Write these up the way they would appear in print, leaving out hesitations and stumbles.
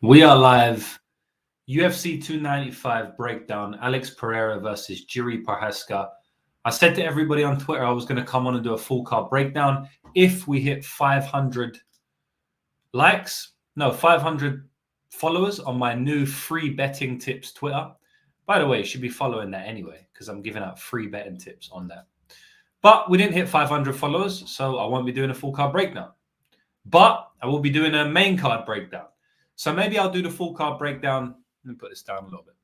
We are live. UFC 295 breakdown. Alex Pereira versus Procházka. I said to everybody on Twitter I was going to come on and do a full card breakdown if we hit 500 likes. No, 500 followers on my new free betting tips Twitter. By the way, you should be following that anyway because I'm giving out free betting tips on that. But we didn't hit 500 followers, so I won't be doing a full card breakdown. But I will be doing a main card breakdown. So maybe I'll do the full card breakdown. Let me put this down a little bit.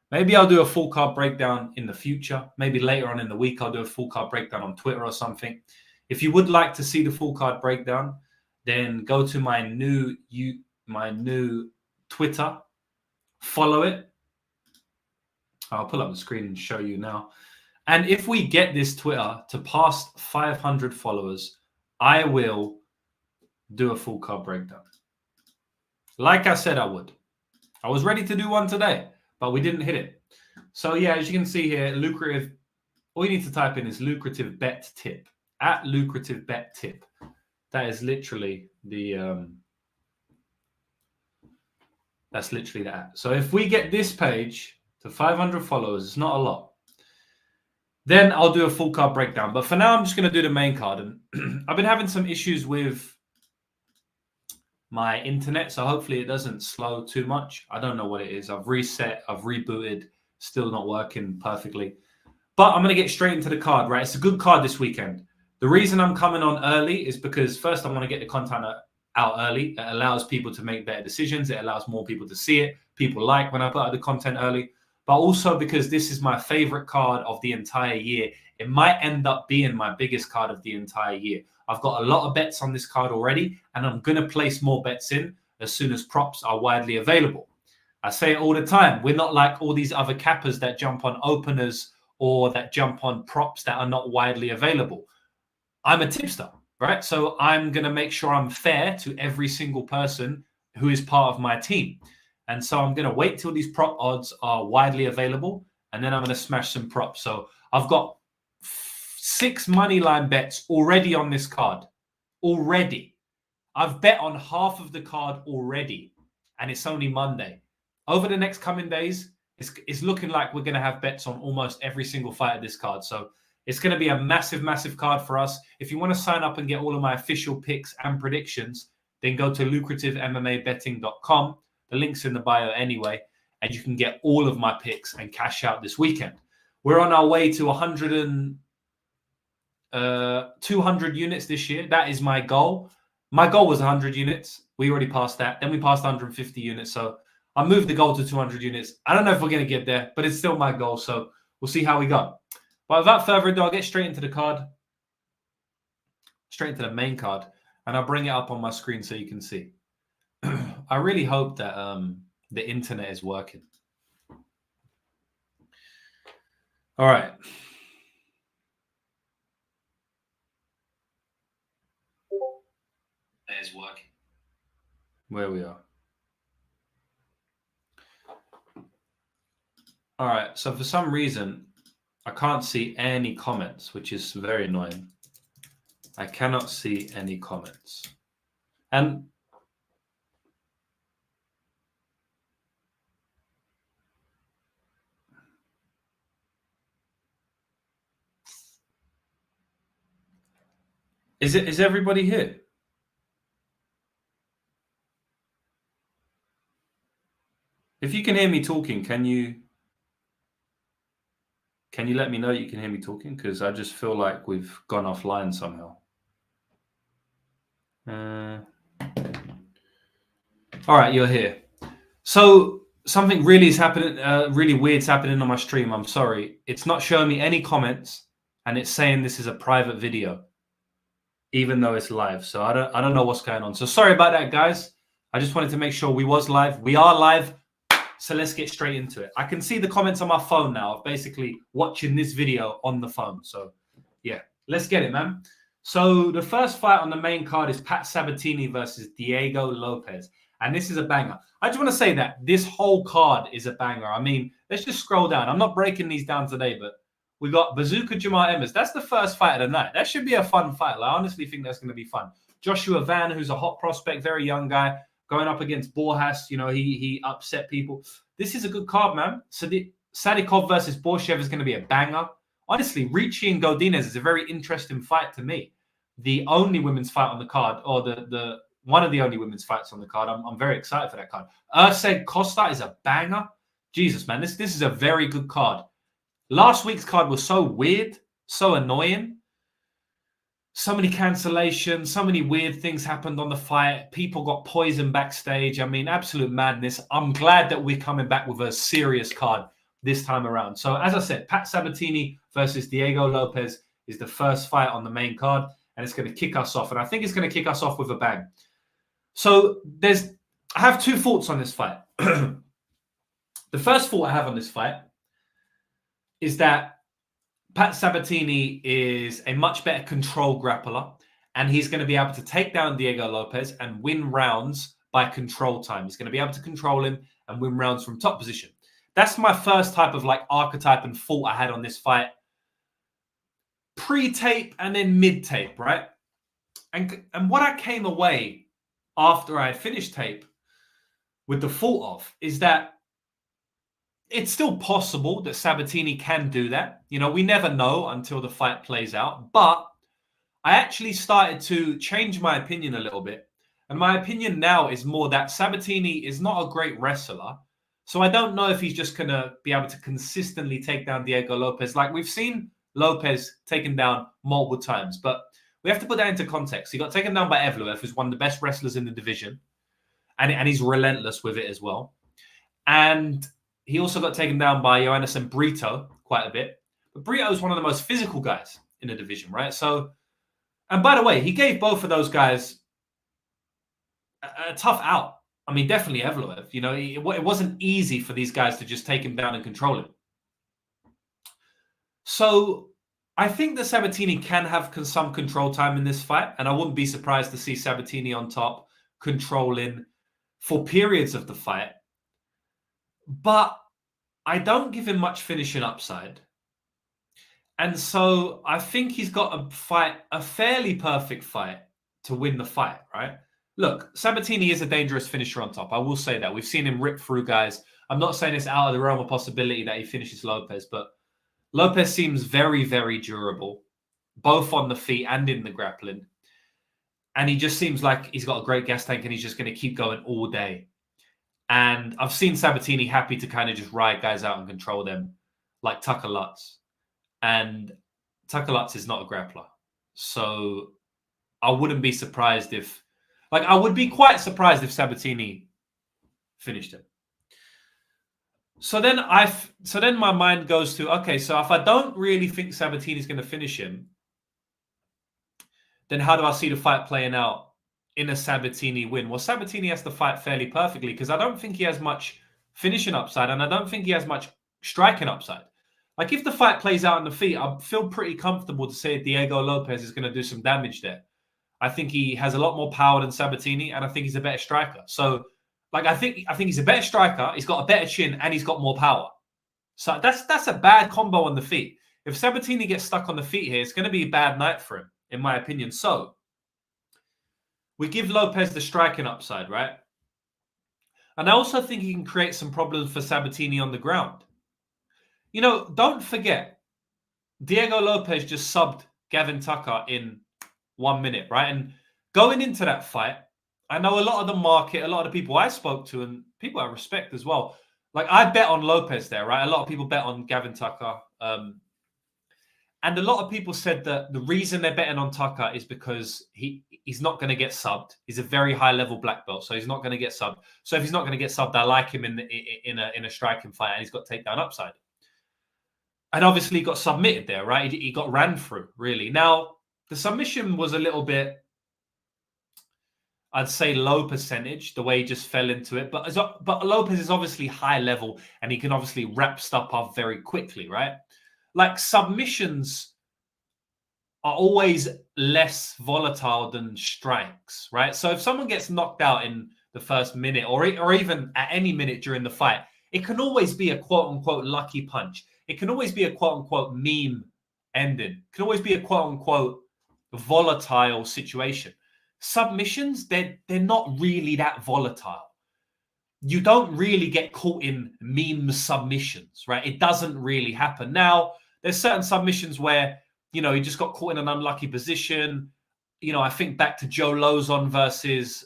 Maybe I'll do a full card breakdown in the future. Maybe later on in the week, I'll do a full card breakdown on Twitter or something. If you would like to see the full card breakdown, then go to my new Twitter. Follow it. I'll pull up the screen and show you now. And if we get this Twitter to past 500 followers, I will do a full card breakdown. Like I said I would. I was ready to do one today, but we didn't hit it. So yeah, as you can see here, lucrative. All you need to type in is lucrative bet tip at lucrative bet tip. That is literally the that's literally that. So if we get this page to 500 followers, it's not a lot. Then I'll do a full card breakdown. But for now, I'm just going to do the main card. And I've been having some issues with my internet, so hopefully it doesn't slow too much. I don't know what it is. I've reset, I've rebooted, still not working perfectly. But I'm going to get straight into the card, right? It's a good card this weekend. The reason I'm coming on early is because first I want to get the content out early. It allows people to make better decisions. It allows more people to see it. People like when I put out the content early. But also because this is my favorite card of the entire year. It might end up being my biggest card of the entire year. I've got a lot of bets on this card already, and I'm going to place more bets in as soon as props are widely available. I say it all the time. We're not like all these other cappers that jump on openers or that jump on props that are not widely available. I'm a tipster, right? So I'm going to make sure I'm fair to every single person who is part of my team. And so I'm going to wait till these prop odds are widely available, and then I'm going to smash some props. So I've got 6 money line bets already on this card. Already. I've bet on half of the card already, and it's only Monday. Over the next coming days, it's looking like we're going to have bets on almost every single fight of this card. So it's going to be a massive, massive card for us. If you want to sign up and get all of my official picks and predictions, then go to lucrativemabetting.com. The link's in the bio anyway, and you can get all of my picks and cash out this weekend. We're on our way to 200 units this year. That is my goal. My goal was 100 units. We already passed that. Then we passed 150 units. So I moved the goal to 200 units. I don't know if we're going to get there, but it's still my goal. So we'll see how we go. But without further ado, I'll get straight into the card, straight into the main card, and I'll bring it up on my screen so you can see. I really hope that the internet is working. All right. It is working. Where we are. All right. So for some reason, I can't see any comments, which is very annoying. I cannot see any comments. And is everybody here? If you can hear me talking, can you let me know you can hear me talking? Because I just feel like we've gone offline somehow. All right, you're here. So something really is happening, really weird's happening on my stream. I'm sorry. It's not showing me any comments, and it's saying this is a private video, even though it's live. So I don't know what's going on. So sorry about that, guys. I just wanted to make sure we was live. We are live. So let's get straight into it. I can see the comments on my phone now of basically watching this video on the phone. So yeah, let's get it, man. So the first fight on the main card is Pat Sabatini versus Diego Lopez. And this is a banger. I just want to say that this whole card is a banger. I mean, let's just scroll down. I'm not breaking these down today, but we got Bazooka Jamal Emmers. That's the first fight of the night. That should be a fun fight. I honestly think that's going to be fun. Joshua Van, who's a hot prospect, very young guy, going up against Borjas. He upset people. This is a good card, man. So Sadikov versus Borshev is going to be a banger. Honestly, Ricci and Godinez is a very interesting fight to me. The only women's fight on the card, or the one of the only women's fights on the card. I'm very excited for that card. Urseg Costa is a banger. Jesus, man, this is a very good card. Last week's card was so weird, so annoying. So many cancellations, so many weird things happened on the fight. People got poisoned backstage. I mean, absolute madness. I'm glad that we're coming back with a serious card this time around. So as I said, Pat Sabatini versus Diego Lopez is the first fight on the main card, and it's going to kick us off. And I think it's going to kick us off with a bang. So I have two thoughts on this fight. The first thought I have on this fight is that Pat Sabatini is a much better control grappler, and he's going to be able to take down Diego Lopez and win rounds by control time. He's going to be able to control him and win rounds from top position. That's my first type of archetype and thought I had on this fight. Pre-tape and then mid-tape, right? And what I came away after I had finished tape with the thought of is that it's still possible that Sabatini can do that. We never know until the fight plays out. But I actually started to change my opinion a little bit. And my opinion now is more that Sabatini is not a great wrestler. So I don't know if he's just going to be able to consistently take down Diego Lopez. We've seen Lopez taken down multiple times. But we have to put that into context. He got taken down by Evloev, who's one of the best wrestlers in the division. And he's relentless with it as well. And he also got taken down by Ioannis and Brito quite a bit. But Brito is one of the most physical guys in the division, right? So, and by the way, he gave both of those guys a tough out. I mean, definitely Evloev. It wasn't easy for these guys to just take him down and control him. So I think that Sabatini can have some control time in this fight. And I wouldn't be surprised to see Sabatini on top, controlling for periods of the fight. But I don't give him much finishing upside. And so I think he's got a fairly perfect fight to win the fight, right? Look, Sabatini is a dangerous finisher on top. I will say that. We've seen him rip through guys. I'm not saying it's out of the realm of possibility that he finishes Lopez, but Lopez seems very, very durable, both on the feet and in the grappling. And he just seems like he's got a great gas tank and he's just going to keep going all day. And I've seen Sabatini happy to kind of just ride guys out and control them like Tucker Lutz. And Tucker Lutz is not a grappler. So I wouldn't be surprised if... I would be quite surprised if Sabatini finished him. So then my mind goes to, okay, so if I don't really think Sabatini's going to finish him, then how do I see the fight playing out in a Sabatini win? Well, Sabatini has to fight fairly perfectly because I don't think he has much finishing upside and I don't think he has much striking upside. If the fight plays out on the feet, I feel pretty comfortable to say Diego Lopez is going to do some damage there. I think he has a lot more power than Sabatini and I think he's a better striker. So, I think he's a better striker, he's got a better chin and he's got more power. So that's a bad combo on the feet. If Sabatini gets stuck on the feet here, it's going to be a bad night for him, in my opinion. So, we give Lopez the striking upside, right? And I also think he can create some problems for Sabatini on the ground. Don't forget, Diego Lopez just subbed Gavin Tucker in 1 minute, right? And going into that fight, I know a lot of the market, a lot of the people I spoke to and people I respect as well. I bet on Lopez there, right? A lot of people bet on Gavin Tucker. And a lot of people said that the reason they're betting on Tucker is because he's not going to get subbed. He's a very high level black belt, so he's not going to get subbed. So if he's not going to get subbed, I like him in a striking fight, and he's got takedown upside. And obviously he got submitted there, right? He got ran through, really. Now, the submission was a little bit, I'd say, low percentage, the way he just fell into it. But Lopez is obviously high level, and he can obviously wrap stuff up very quickly, right? Submissions are always less volatile than strikes, right? So if someone gets knocked out in the first minute or even at any minute during the fight, it can always be a quote-unquote lucky punch. It can always be a quote-unquote meme ending. It can always be a quote-unquote volatile situation. submissions, they're not really that volatile. You don't really get caught in meme submissions, right? It doesn't really happen. Now, there's certain submissions where, you know, he just got caught in an unlucky position. You know, I think back to Joe Lozon versus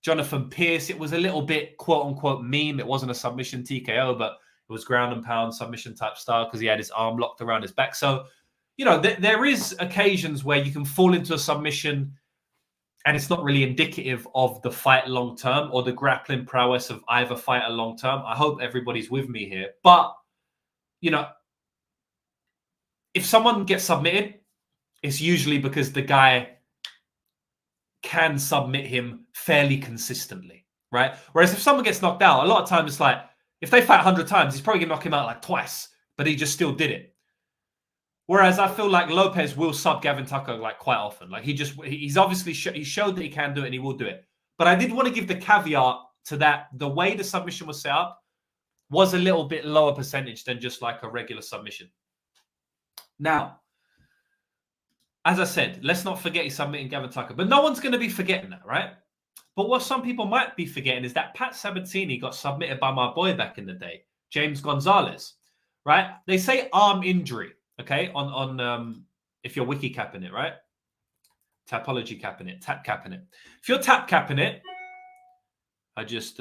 Jonathan Pierce. It was a little bit quote unquote meme. It wasn't a submission TKO, but it was ground and pound submission type style because he had his arm locked around his back. So, you know, there is occasions where you can fall into a submission and it's not really indicative of the fight long term or the grappling prowess of either fighter long term. I hope everybody's with me here. But, you know, if someone gets submitted, it's usually because the guy can submit him fairly consistently, right? Whereas if someone gets knocked out, a lot of times it's like, if they fight 100 times, he's probably going to knock him out like twice, but he just still did it. Whereas I feel like Lopez will sub Gavin Tucker like quite often. Like he's obviously he showed that he can do it and he will do it. But I did want to give the caveat to that. The way the submission was set up was a little bit lower percentage than just like a regular submission. Now, as I said, let's not forget he's submitting Gavin Tucker. But no one's going to be forgetting that, right? But what some people might be forgetting is that Pat Sabatini got submitted by my boy back in the day, James Gonzalez, right? They say arm injury. Okay, on if you're wiki capping it, right? Tapology capping it, tap capping it. If you're tap capping it, I just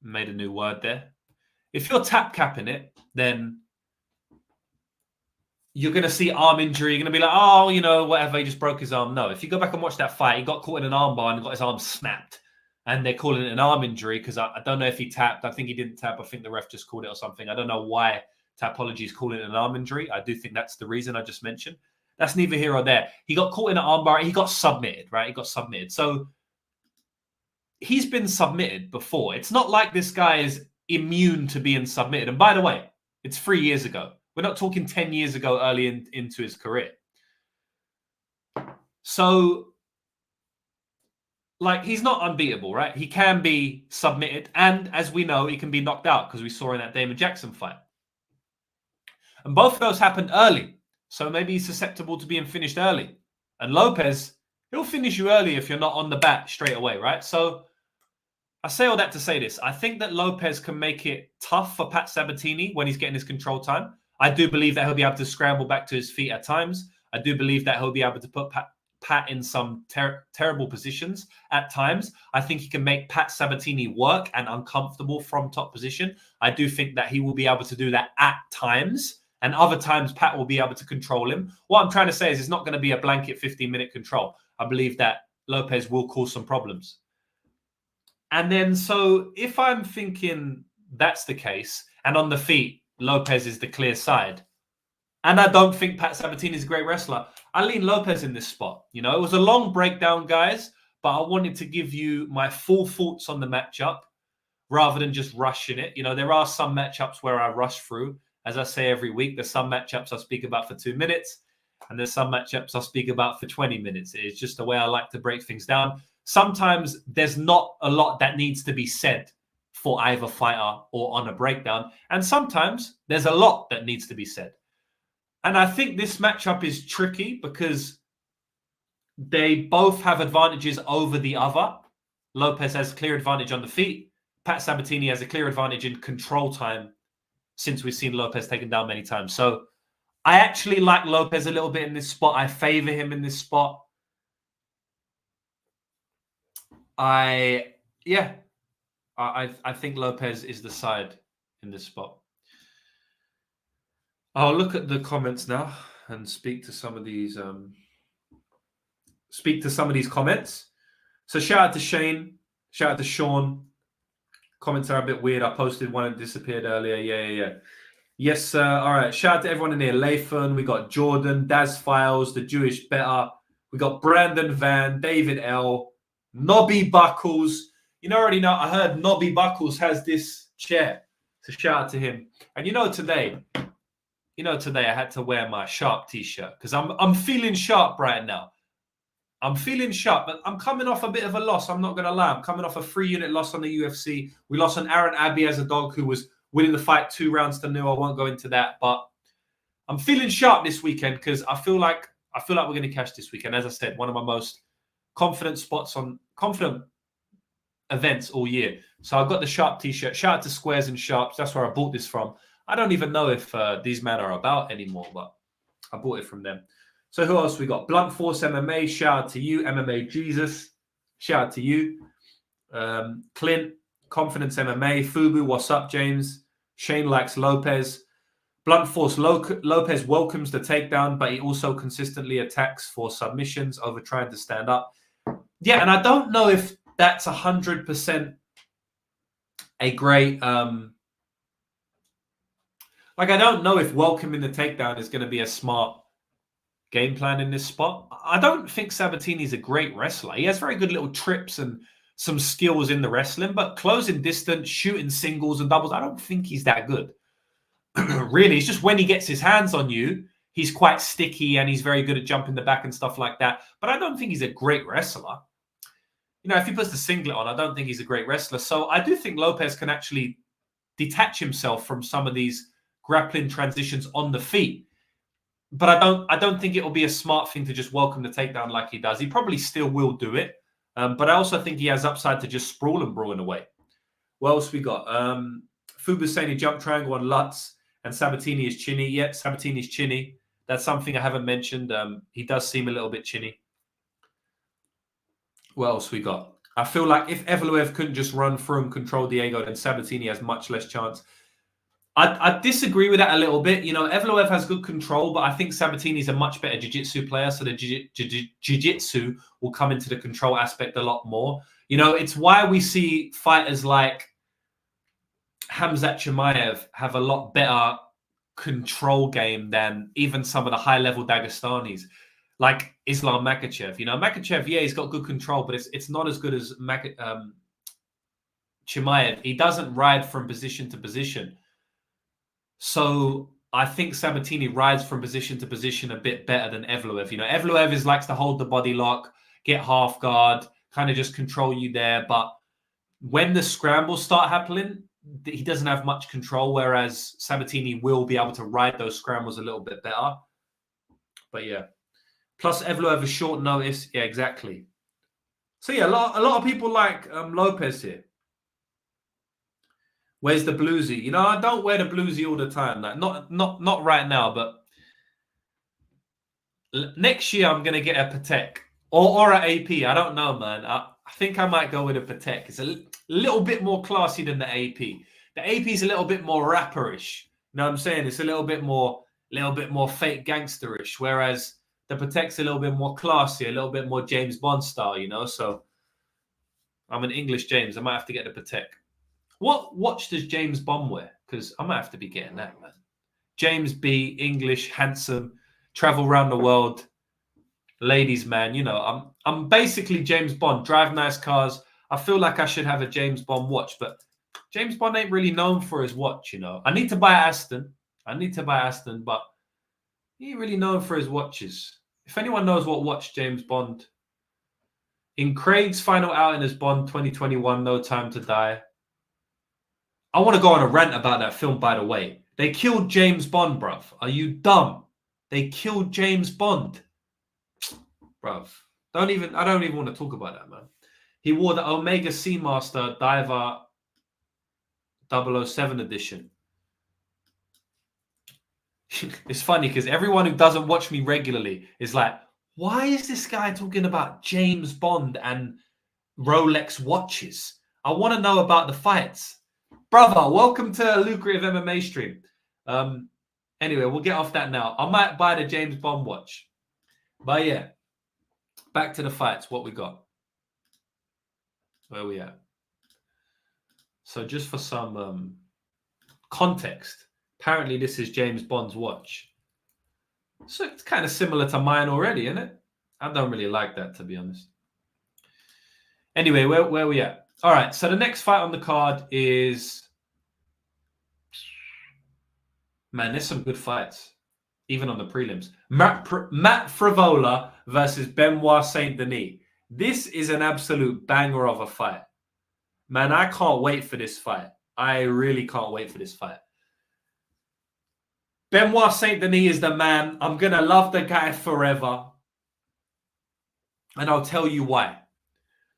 made a new word there. If you're tap capping it, then you're going to see arm injury. You're going to be like, oh, you know, whatever, he just broke his arm. No, if you go back and watch that fight, he got caught in an arm bar and got his arm snapped. And they're calling it an arm injury because I don't know if he tapped. I think he didn't tap. I think the ref just called it or something. I don't know why Tapology is calling it an arm injury. I do think that's the reason I just mentioned. That's neither here or there. He got caught in an arm bar. He got submitted, right? He got submitted. So he's been submitted before. It's not like this guy is immune to being submitted. And by the way, it's 3 years ago. We're not talking 10 years ago early into his career. So, like, he's not unbeatable, right? He can be submitted. And as we know, he can be knocked out because we saw in that Damon Jackson fight. And both of those happened early. So maybe he's susceptible to being finished early. And Lopez, he'll finish you early if you're not on the bat straight away, right? So I say all that to say this. I think that Lopez can make it tough for Pat Sabatini when he's getting his control time. I do believe that he'll be able to scramble back to his feet at times. I do believe that he'll be able to put Pat in some terrible positions at times. I think he can make Pat Sabatini work and uncomfortable from top position. I do think that he will be able to do that at times. And other times, Pat will be able to control him. What I'm trying to say is it's not going to be a blanket 15-minute control. I believe that Lopez will cause some problems. And then, so if I'm thinking that's the case, and on the feet, Lopez is the clear side, and I don't think Pat Sabatini is a great wrestler, I lean Lopez in this spot. You know, it was a long breakdown, guys, but I wanted to give you my full thoughts on the matchup rather than just rushing it. You know, there are some matchups where I rush through. As I say every week, there's some matchups I speak about for 2 minutes, and there's some matchups I speak about for 20 minutes. It's just the way I like to break things down. Sometimes there's not a lot that needs to be said for either fighter or on a breakdown, and sometimes there's a lot that needs to be said. And I think this matchup is tricky because they both have advantages over the other. Lopez has a clear advantage on the feet. Pat Sabatini has a clear advantage in control time, since we've seen Lopez taken down many times. So I actually like Lopez a little bit in this spot. I favor him in this spot. I think Lopez is the side in this spot. I'll look at the comments now and speak to some of these comments. So shout out to Shane, shout out to Sean. Comments are a bit weird. I posted one and disappeared earlier. Yeah. Yes, all right. Shout out to everyone in here. Lathan, we got Jordan, Daz Files, The Jewish Better. We got Brandon Van, David L, Nobby Buckles. You know, already know, I heard Nobby Buckles has this chair. So shout out to him. And today I had to wear my Sharp t-shirt because I'm feeling sharp right now. I'm feeling sharp, but I'm coming off a bit of a loss. I'm not going to lie. I'm coming off a 3-unit loss on the UFC. We lost on Aaron Abbey as a dog who was winning the fight 2 rounds to 0. I won't go into that, but I'm feeling sharp this weekend because I feel like I feel like we're going to cash this weekend. As I said, one of my most confident events all year. So I've got the Sharp t-shirt. Shout out to Squares and Sharps. That's where I bought this from. I don't even know if these men are about anymore, but I bought it from them. So who else we got? Blunt Force MMA. Shout out to you. MMA Jesus. Shout out to you. Clint. Confidence MMA. Fubu. What's up, James? Shane likes Lopez. Blunt Force Lopez welcomes the takedown, but he also consistently attacks for submissions over trying to stand up. Yeah, and I don't know if that's 100% a great... I don't know if welcoming the takedown is going to be a smart game plan in this spot. I don't think Sabatini's a great wrestler. He has very good little trips and some skills in the wrestling, but closing distance, shooting singles and doubles, I don't think he's that good. Really, it's just when he gets his hands on you, he's quite sticky and he's very good at jumping the back and stuff like that. But I don't think he's a great wrestler. If he puts the singlet on, I don't think he's a great wrestler. So I do think Lopez can actually detach himself from some of these grappling transitions on the feet. But I don't think it will be a smart thing to just welcome the takedown like he does. He probably still will do it. But I also think he has upside to just sprawl and brawl in a way. What else we got? Fubu saying he jump triangle on Lutz and Sabatini is chinny. Yeah, Sabatini's chinny. That's something I haven't mentioned. He does seem a little bit chinny. What else we got? I feel like if Evloev couldn't just run through and control Diego, then Sabatini has much less chance. I disagree with that a little bit. Evloev has good control, but I think Sabatini's a much better jiu-jitsu player, so the jiu-jitsu will come into the control aspect a lot more. It's why we see fighters like Khamzat Chimaev have a lot better control game than even some of the high-level Dagestanis, like Islam Makhachev. Makhachev, yeah, he's got good control, but it's not as good as Chimaev. He doesn't ride from position to position. So I think Sabatini rides from position to position a bit better than Evloev. Evloev likes to hold the body lock, get half guard, kind of just control you there. But when the scrambles start happening, he doesn't have much control, whereas Sabatini will be able to ride those scrambles a little bit better. But yeah. Plus, Evloev is short notice. Yeah, exactly. So yeah, a lot of people like Lopez here. Where's the bluesy? I don't wear the bluesy all the time. Like not right now, but next year I'm gonna get a Patek or an AP. I don't know, man. I think I might go with a Patek. It's a little bit more classy than the AP. The AP is a little bit more rapperish. You know what I'm saying? It's a little bit more fake gangsterish, whereas the Patek's a little bit more classy, a little bit more James Bond style. So I'm an English James. I might have to get the Patek. What watch does James Bond wear? Because I might have to be getting that, man. James B, English, handsome, travel around the world, ladies, man. I'm basically James Bond. Drive nice cars. I feel like I should have a James Bond watch, but James Bond ain't really known for his watch. I need to buy Aston, but he ain't really known for his watches. If anyone knows what watch James Bond, in Craig's final outing as Bond 2021, No Time to Die. I want to go on a rant about that film, by the way. They killed James Bond, bruv. Are you dumb? They killed James Bond. Bruv. I don't even want to talk about that, man. He wore the Omega Seamaster Diver 007 edition. It's funny because everyone who doesn't watch me regularly is like, why is this guy talking about James Bond and Rolex watches? I want to know about the fights. Brother, welcome to Lucrative MMA stream. Anyway, we'll get off that now. I might buy the James Bond watch. But yeah, back to the fights. What we got? Where we at? So just for some context, apparently this is James Bond's watch. So it's kind of similar to mine already, isn't it? I don't really like that, to be honest. Anyway, where we at? All right, so the next fight on the card is... Man, there's some good fights, even on the prelims. Matt Frivola versus Benoit Saint-Denis. This is an absolute banger of a fight. Man, I can't wait for this fight. I really can't wait for this fight. Benoit Saint Denis is the man. I'm going to love the guy forever. And I'll tell you why.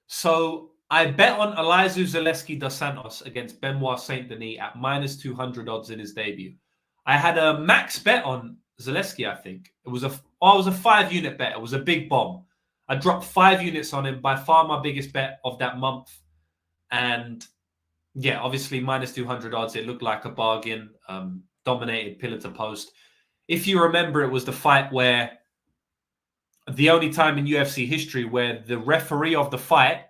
So I bet on Elizeu Zaleski dos Santos against Benoit Saint Denis at minus 200 odds in his debut. I had a max bet on Zaleski, I think. It was a 5-unit bet. It was a big bomb. I dropped 5 units on him, by far my biggest bet of that month. And yeah, obviously minus 200 odds. It looked like a bargain. Dominated pillar to post. If you remember, it was the fight where the only time in UFC history where the referee of the fight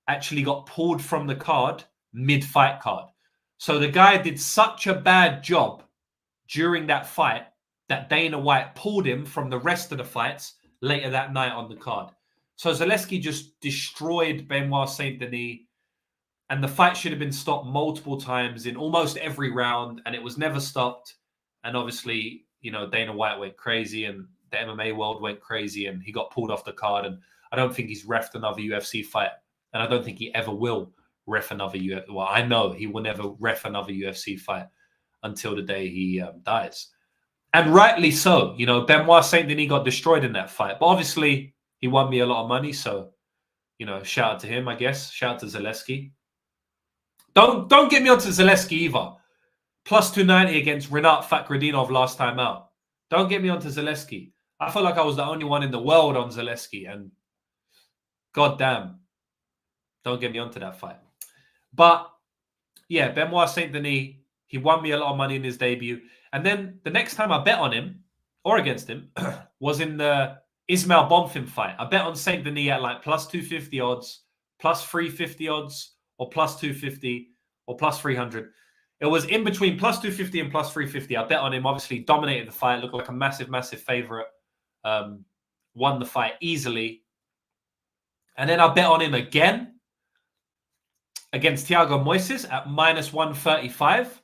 actually got pulled from the card mid-fight card. So the guy did such a bad job during that fight that Dana White pulled him from the rest of the fights later that night on the card. So Zaleski just destroyed Benoit Saint Denis, and the fight should have been stopped multiple times in almost every round, and it was never stopped. And obviously, you know, Dana White went crazy and the MMA world went crazy and he got pulled off the card. And I don't think he's reffed another UFC fight. And I don't think he ever will ref another UFC. Well, I know he will never ref another UFC fight until the day he dies. And rightly so. You know, Benoit Saint Denis got destroyed in that fight. But obviously, he won me a lot of money. So, you know, shout out to him, I guess. Shout out to Zaleski. Don't get me onto Zaleski either. Plus 290 against Rinat Fakhretdinov last time out. Don't get me onto Zaleski. I feel like I was the only one in the world on Zaleski. And goddamn, don't get me onto that fight. But yeah, Benoit Saint Denis, he won me a lot of money in his debut. And then the next time I bet on him or against him was in the Ismail Bonfim fight. I bet on Saint Denis at like plus 250 odds, plus 350 odds, or plus 250 or plus 300. It was in between plus 250 and plus 350. I bet on him, obviously dominated the fight, looked like a massive, massive favorite. Won the fight easily. And then I bet on him again against Thiago Moises at minus 135.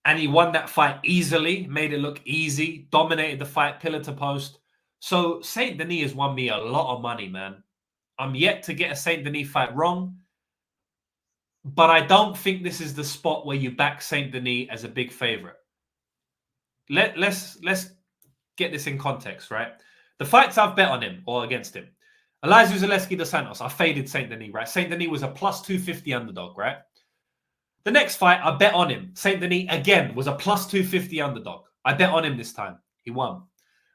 And he won that fight easily, made it look easy, dominated the fight, pillar to post. So Saint Denis has won me a lot of money, man. I'm yet to get a Saint Denis fight wrong. But I don't think this is the spot where you back Saint Denis as a big favorite. Let's get this in context, right? The fights I've bet on him or against him. Elizeu Zaleski dos Santos, I faded Saint Denis, right? Saint Denis was a plus 250 underdog, right? The next fight, I bet on him. Saint Denis, again, was a plus 250 underdog. I bet on him this time. He won.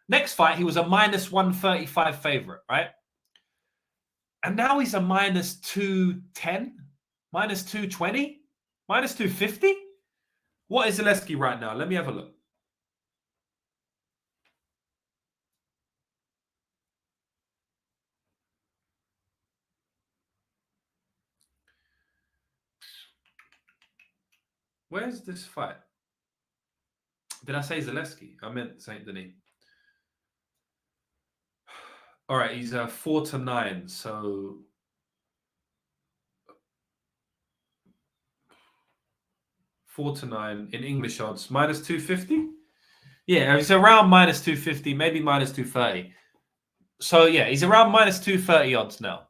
Next fight, he was a minus 135 favorite, right? And now he's a minus 210, minus 220, minus 250. What is Zaleski right now? Let me have a look. Where's this fight? Did I say Zaleski? I meant Saint Denis. All right, he's 4-9, so 4-9 in English odds, minus 250. Yeah, he's around minus 250, maybe minus 230. So yeah, he's around minus 230 odds now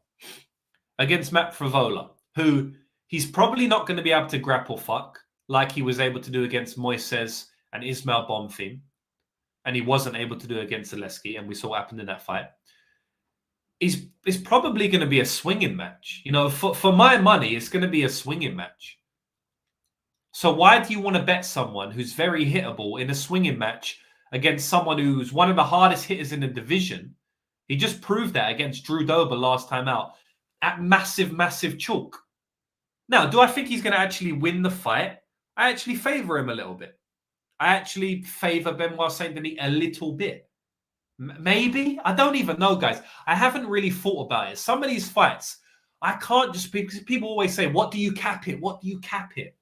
against Matt Frivola, who he's probably not going to be able to grapple fuck like he was able to do against Moises and Ismail Bonfim, and he wasn't able to do against Zaleski, and we saw what happened in that fight. It's probably going to be a swinging match. You know, for my money, it's going to be a swinging match. So why do you want to bet someone who's very hittable in a swinging match against someone who's one of the hardest hitters in the division? He just proved that against Drew Dober last time out at massive, massive chalk. Now, do I think he's going to actually win the fight? I actually favor him a little bit. I actually favor Benoit Saint Denis a little bit. Maybe? I don't even know, guys. I haven't really thought about it. Some of these fights, I can't just... Because people always say, what do you cap it? What do you cap it?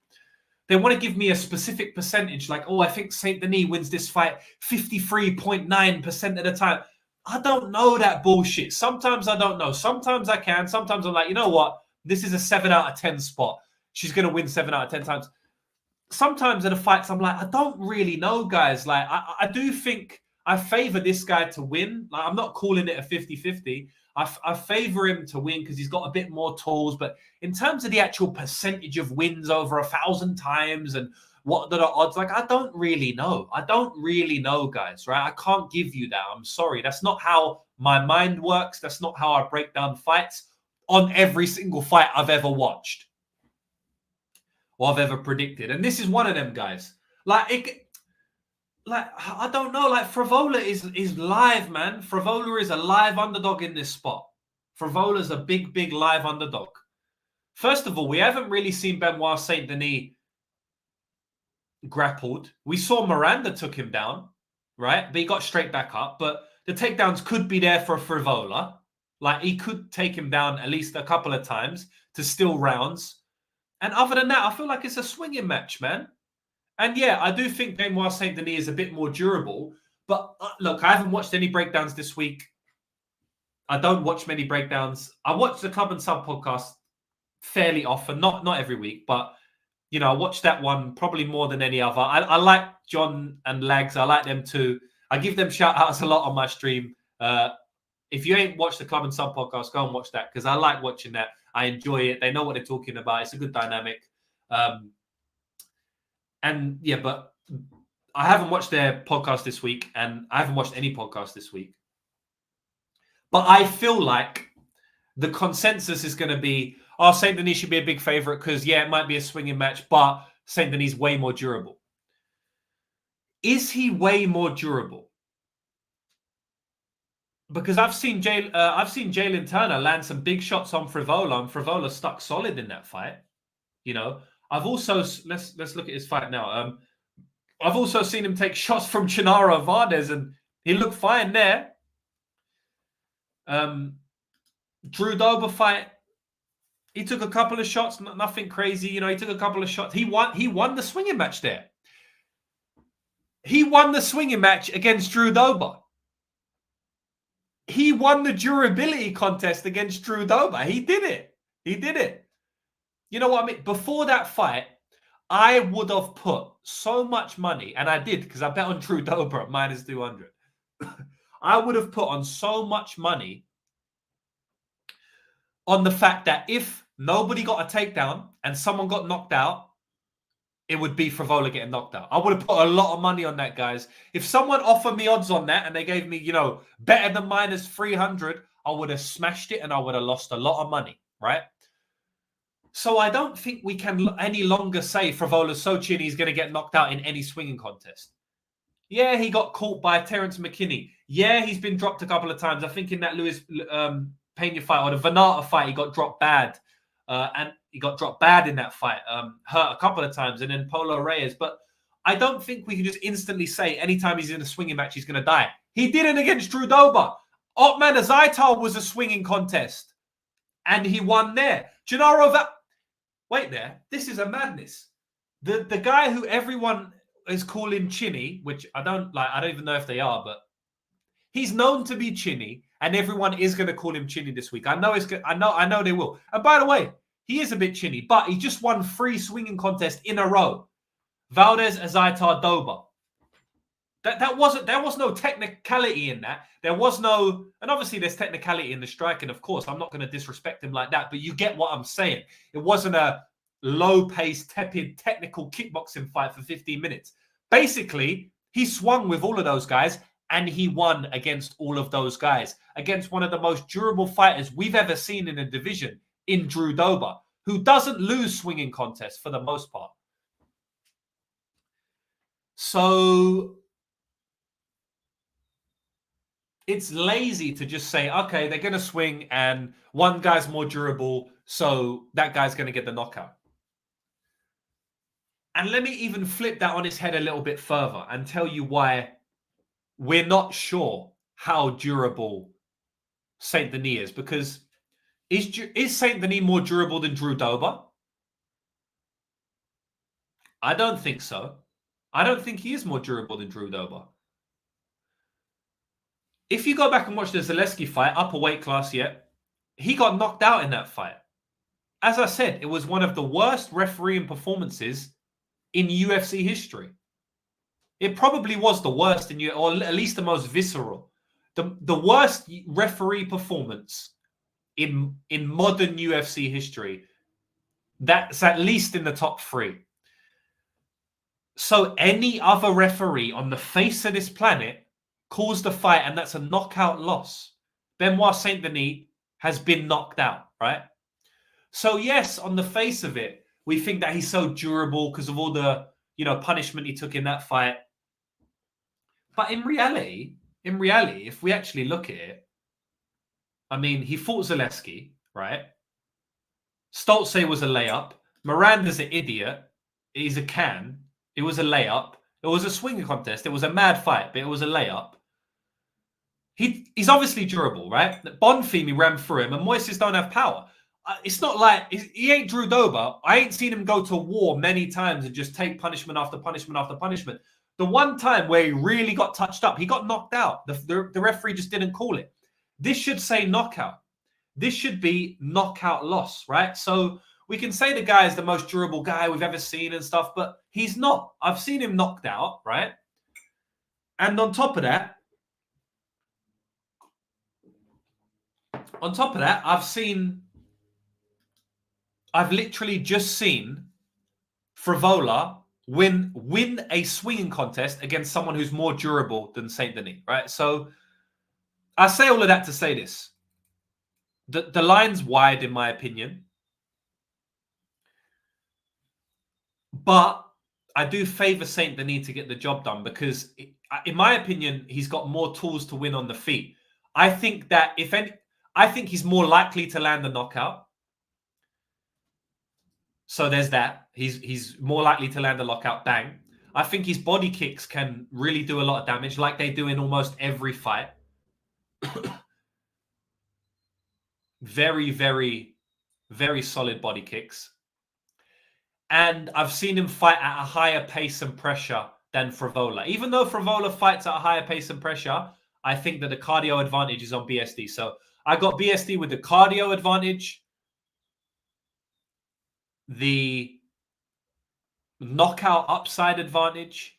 They want to give me a specific percentage, like, oh, I think Saint Denis wins this fight 53.9% of the time. I don't know that bullshit. Sometimes I don't know. Sometimes I can. Sometimes I'm like, you know what? This is a 7 out of 10 spot. She's going to win 7 out of 10 times. Sometimes in the fights, I'm like, I don't really know, guys. Like, I do think I favor this guy to win. Like, I'm not calling it a 50-50. I favor him to win because he's got a bit more tools. But in terms of the actual percentage of wins over 1,000 times and what are the odds? Like, I don't really know. I don't really know, guys, right? I can't give you that. I'm sorry. That's not how my mind works. That's not how I break down fights on every single fight I've ever watched or I've ever predicted. And this is one of them, guys. I don't know. Like, Frivola is live, man. Frivola is a live underdog in this spot. Frivola's a big, big live underdog. First of all, we haven't really seen Benoit Saint Denis grappled. We saw Miranda took him down, right? But he got straight back up. But the takedowns could be there for Frivola. Like, he could take him down at least a couple of times to steal rounds. And other than that, I feel like it's a swinging match, man. And yeah, I do think Benoit Saint Denis is a bit more durable. But look, I haven't watched any breakdowns this week. I don't watch many breakdowns. I watch the Club and Sub podcast fairly often, not every week, but you know, I watch that one probably more than any other. I like John and Lags. I like them too. I give them shout outs a lot on my stream. If you ain't watched the Club and Sub podcast, go and watch that because I like watching that. I enjoy it. They know what they're talking about. It's a good dynamic. And yeah, but I haven't watched their podcast this week, and I haven't watched any podcast this week. But I feel like the consensus is going to be, Saint Denis should be a big favorite because, yeah, it might be a swinging match, but Saint Denis is way more durable. Is he way more durable? Because I've seen Jalen Turner land some big shots on Frivola, and Frivola stuck solid in that fight. You know, I've also let's look at his fight now. I've also seen him take shots from Chinaro Valdez, and he looked fine there. Drew Dober fight, he took a couple of shots, nothing crazy. You know, he took a couple of shots. He won the swinging match there. He won the swinging match against Drew Dober. He won the durability contest against Drew Dober. He did it. You know what I mean? Before that fight, I would have put so much money, and I did because I bet on Drew Dober at minus 200. I would have put on so much money on the fact that if nobody got a takedown and someone got knocked out, it would be Frivola getting knocked out. I would have put a lot of money on that, guys. If someone offered me odds on that and they gave me, you know, better than minus 300, I would have smashed it and I would have lost a lot of money, right? So I don't think we can any longer say Frivola's so chinny he's going to get knocked out in any swinging contest. Yeah, he got caught by Terrence McKinney. Yeah, he's been dropped a couple of times. I think in that Luis Pena fight or the Venata fight, he got dropped bad. And he got dropped bad in that fight, hurt a couple of times, and then Polo Reyes. But I don't think we can just instantly say anytime he's in a swinging match, he's going to die. He did it against Drew Dober. Otman Azaitar was a swinging contest, and he won there. Gennaro wait there. This is a madness. The guy who everyone is calling chinny, which I don't even know if they are, but he's known to be chinny, and everyone is going to call him chinny this week. I know they will. And by the way, he is a bit chinny, but he just won 3 swinging contests in a row. Valdez, Azaitar, Dober. There was no technicality in that. There was no, and obviously there's technicality in the striking, of course. I'm not going to disrespect him like that, but you get what I'm saying. It wasn't a low-paced, tepid, technical kickboxing fight for 15 minutes. Basically, he swung with all of those guys, and he won against all of those guys, against one of the most durable fighters we've ever seen in a division, in Drew Dober, who doesn't lose swinging contests for the most part. So it's lazy to just say, okay, they're going to swing and one guy's more durable, so that guy's going to get the knockout. And let me even flip that on its head a little bit further and tell you why we're not sure how durable Saint Denis is. Because is Saint Denis more durable than Drew Dober? I don't think so. I don't think he is more durable than Drew Dober. If you go back and watch the Zaleski fight, upper weight class yet, he got knocked out in that fight. As I said, it was one of the worst refereeing performances in UFC history. It probably was the worst or at least the most visceral. The worst referee performance in modern UFC history. That's at least in the top 3. So any other referee on the face of this planet calls the fight, and that's a knockout loss. Benoit Saint Denis has been knocked out, right? So yes, on the face of it, we think that he's so durable because of all the punishment he took in that fight. But in reality, if we actually look at it, I mean, he fought Zaleski, right? Stolze was a layup. Miranda's an idiot. He's a can. It was a layup. It was a swinging contest. It was a mad fight, but it was a layup. He's obviously durable, right? Bonfimi ran through him, and Moises don't have power. It's not like he ain't Drew Dober. I ain't seen him go to war many times and just take punishment after punishment after punishment. The one time where he really got touched up, he got knocked out. The referee just didn't call it. This should say knockout. This should be knockout loss, right? So we can say the guy is the most durable guy we've ever seen and stuff, but he's not. I've seen him knocked out, right? And on top of that, I've literally just seen Frivola win a swinging contest against someone who's more durable than Saint Denis, right? So I say all of that to say this. The line's wide, in my opinion. But I do favour Saint Denis to get the job done because, in my opinion, he's got more tools to win on the feet. I think that I think he's more likely to land a knockout. So there's that. He's more likely to land a knockout. Bang. I think his body kicks can really do a lot of damage, like they do in almost every fight. Very, very, very solid body kicks. And I've seen him fight at a higher pace and pressure than Frivola. Even though Frivola fights at a higher pace and pressure, I think that the cardio advantage is on BSD. So I got BSD with the cardio advantage, the knockout upside advantage,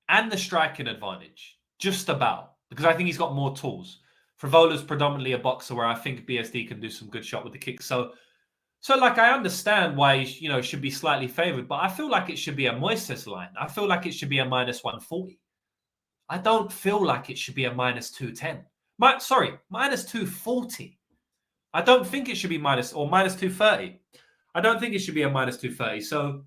and the striking advantage. Just about. Because I think he's got more tools. Frivola's predominantly a boxer where I think BSD can do some good shot with the kick. So like, I understand why he, should be slightly favored, but I feel like it should be a Moises line. I feel like it should be a minus 140. I don't feel like it should be a minus 210. Minus 240. I don't think it should be minus 230. I don't think it should be a minus 230. So,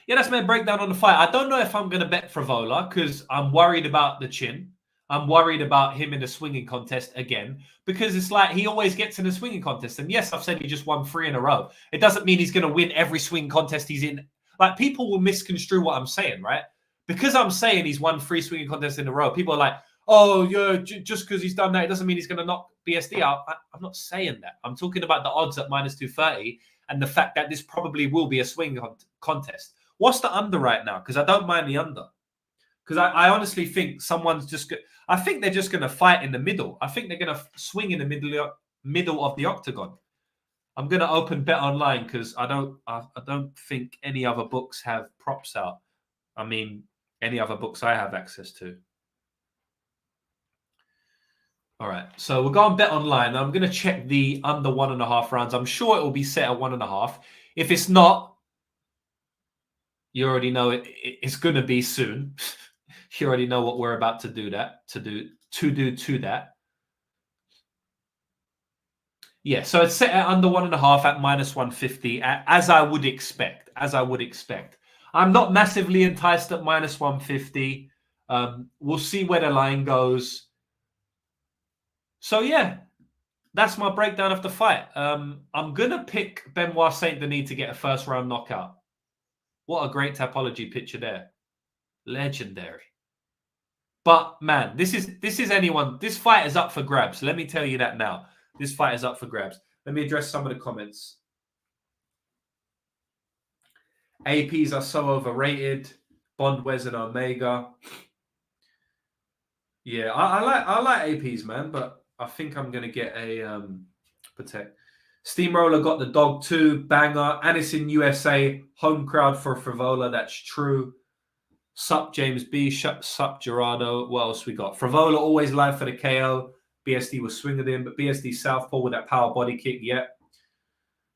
yeah, that's my breakdown on the fight. I don't know if I'm going to bet Frivola because I'm worried about the chin. I'm worried about him in the swinging contest again because it's like he always gets in a swinging contest. And yes, I've said he just won 3 in a row. It doesn't mean he's going to win every swinging contest he's in. Like, people will misconstrue what I'm saying, right? Because I'm saying he's won 3 swinging contests in a row, people are like, oh, yeah, just because he's done that, it doesn't mean he's going to knock BSD out. I'm not saying that. I'm talking about the odds at minus 230 and the fact that this probably will be a swing contest. What's the under right now? Because I don't mind the under. Because I honestly think I think they're just going to fight in the middle. I think they're going to swing in the middle of the octagon. I'm going to open Bet Online because I don't think any other books have props out. I mean, any other books I have access to. All right, so we'll go on Bet Online. I'm going to check the under 1.5 rounds. I'm sure it will be set at 1.5. If it's not, you already know it's going to be soon. You already know what we're about to do to that. Yeah, so it's set at under 1.5 at minus 150, as I would expect. I'm not massively enticed at minus 150. We'll see where the line goes. So, yeah, that's my breakdown of the fight. I'm going to pick Benoit Saint Denis to get a first-round knockout. What a great topology picture there. Legendary. But, man, this fight is up for grabs. Let me tell you that now. This fight is up for grabs. Let me address some of the comments. APs are so overrated. Bondwez and Omega. Yeah, I like APs, man, but I think I'm going to get a Protect. Steamroller got the dog too. Banger. And it's in USA. Home crowd for Frivola. That's true. Sup, James B. Sup, Gerardo. What else we got? Frivola always live for the KO. BSD was swinging him, but BSD southpaw with that power body kick. Yep.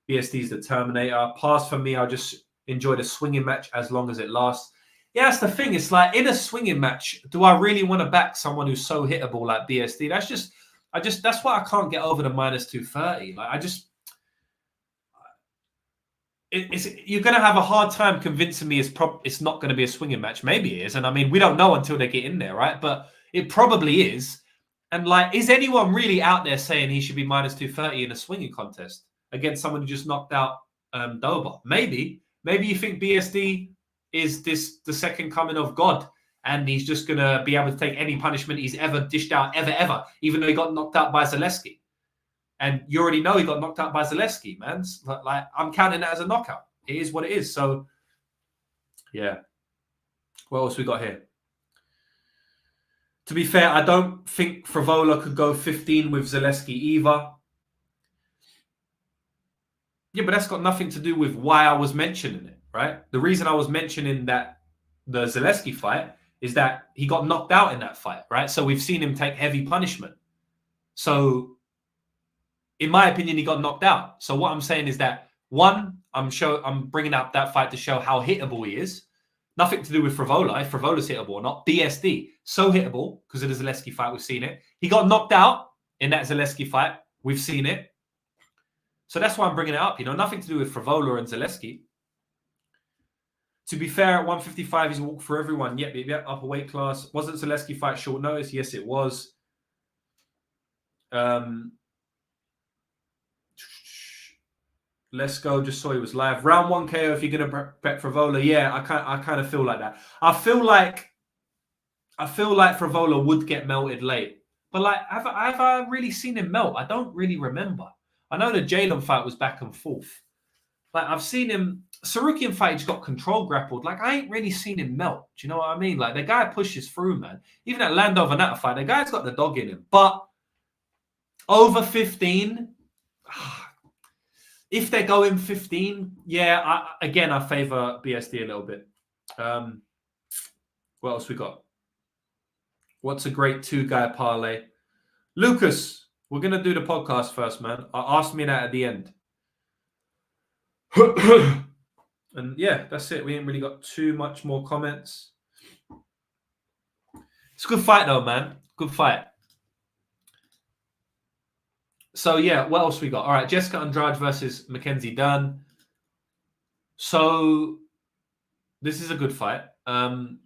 BSD's the Terminator. Pass for me. I'll just enjoy the swinging match as long as it lasts. Yeah, that's the thing. It's like in a swinging match, do I really want to back someone who's so hittable like BSD? That's why I can't get over the minus 230. Like you're going to have a hard time convincing me it's not going to be a swinging match. Maybe it is. And I mean, we don't know until they get in there, right? But it probably is. And like, is anyone really out there saying he should be minus 230 in a swinging contest against someone who just knocked out Dober? Maybe you think BSD is the second coming of God and he's just going to be able to take any punishment he's ever dished out, ever, even though he got knocked out by Zaleski. And you already know he got knocked out by Zaleski, man. Like, I'm counting that as a knockout. It is what it is. So, yeah. What else we got here? To be fair, I don't think Frivola could go 15 with Zaleski either. Yeah, but that's got nothing to do with why I was mentioning it, right? The reason I was mentioning that the Zaleski fight is that he got knocked out in that fight, right? So we've seen him take heavy punishment. So, in my opinion, he got knocked out. So what I'm saying is that, one, I'm bringing up that fight to show how hittable he is. Nothing to do with Frivola, if Frivola's hittable or not. BSD, so hittable because of the Zaleski fight, we've seen it. He got knocked out in that Zaleski fight, we've seen it. So that's why I'm bringing it up. Nothing to do with Frivola and Zaleski. To be fair, at 155, he's walked for everyone. Yep, upper weight class. Wasn't Zaleski fight short notice? Yes, it was. Let's go. Just saw he was live. Round 1 KO if you're going to bet Frivola. Yeah, I kind of feel like that. I feel like Frivola would get melted late. But like, have I really seen him melt? I don't really remember. I know the Jalen fight was back and forth. Like, I've seen him... Sarukian fight, he just got control grappled. Like, I ain't really seen him melt. Do you know what I mean? Like, the guy pushes through, man. Even at Lando Venata fight, the guy's got the dog in him. But over 15... If they're going 15, yeah, I favor BSD a little bit. What else we got? What's a great two-guy parlay? Lucas, we're going to do the podcast first, man. Ask me that at the end. And yeah, that's it. We ain't really got too much more comments. It's a good fight, though, man. Good fight. So, yeah, what else we got? All right, Jessica Andrade versus Mackenzie Dern. So, this is a good fight. In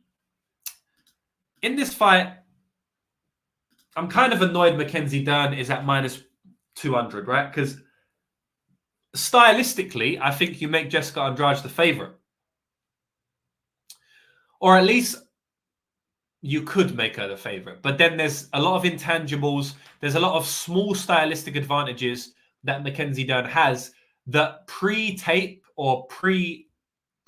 this fight, I'm kind of annoyed Mackenzie Dern is at minus 200, right? Because stylistically, I think you make Jessica Andrade the favorite. Or at least you could make her the favorite. But then there's a lot of intangibles. There's a lot of small stylistic advantages that Mackenzie Dern has that pre-tape or pre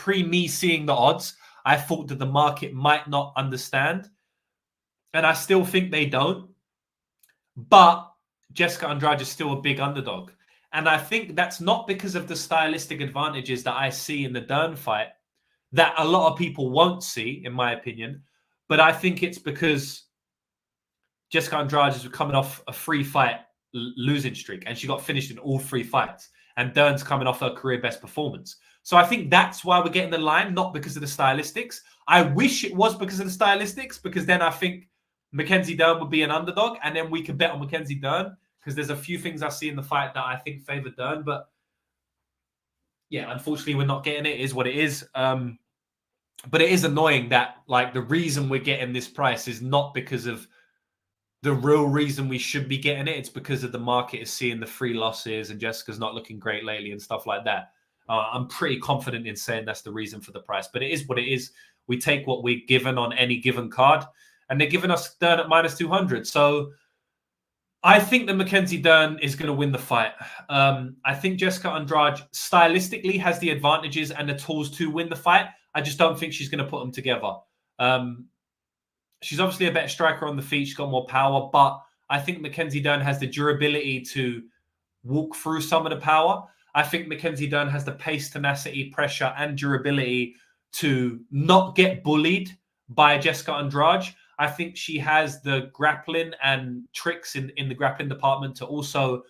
me seeing the odds, I thought that the market might not understand. And I still think they don't. But Jessica Andrade is still a big underdog. And I think that's not because of the stylistic advantages that I see in the Dern fight that a lot of people won't see, in my opinion. But I think it's because Jessica Andrade is coming off a 3-fight losing streak, and she got finished in all 3 fights. And Dern's coming off her career best performance. So I think that's why we're getting the line, not because of the stylistics. I wish it was because of the stylistics, because then I think Mackenzie Dern would be an underdog, and then we could bet on Mackenzie Dern, because there's a few things I see in the fight that I think favor Dern. But yeah, unfortunately, we're not getting it. It is what it is. But it is annoying that, like, the reason we're getting this price is not because of the real reason we should be getting it. It's because of the market is seeing the 3 losses and Jessica's not looking great lately and stuff like that. I'm pretty confident in saying that's the reason for the price. But it is what it is. We take what we're given on any given card, and they're giving us Dern at minus 200. So I think that Mackenzie Dern is going to win the fight. I think Jessica Andrade stylistically has the advantages and the tools to win the fight. I just don't think she's going to put them together. She's obviously a better striker on the feet. She's got more power, but I think Mackenzie Dern has the durability to walk through some of the power. I think Mackenzie Dern has the pace, tenacity, pressure, and durability to not get bullied by Jessica Andrade. I think she has the grappling and tricks in the grappling department to also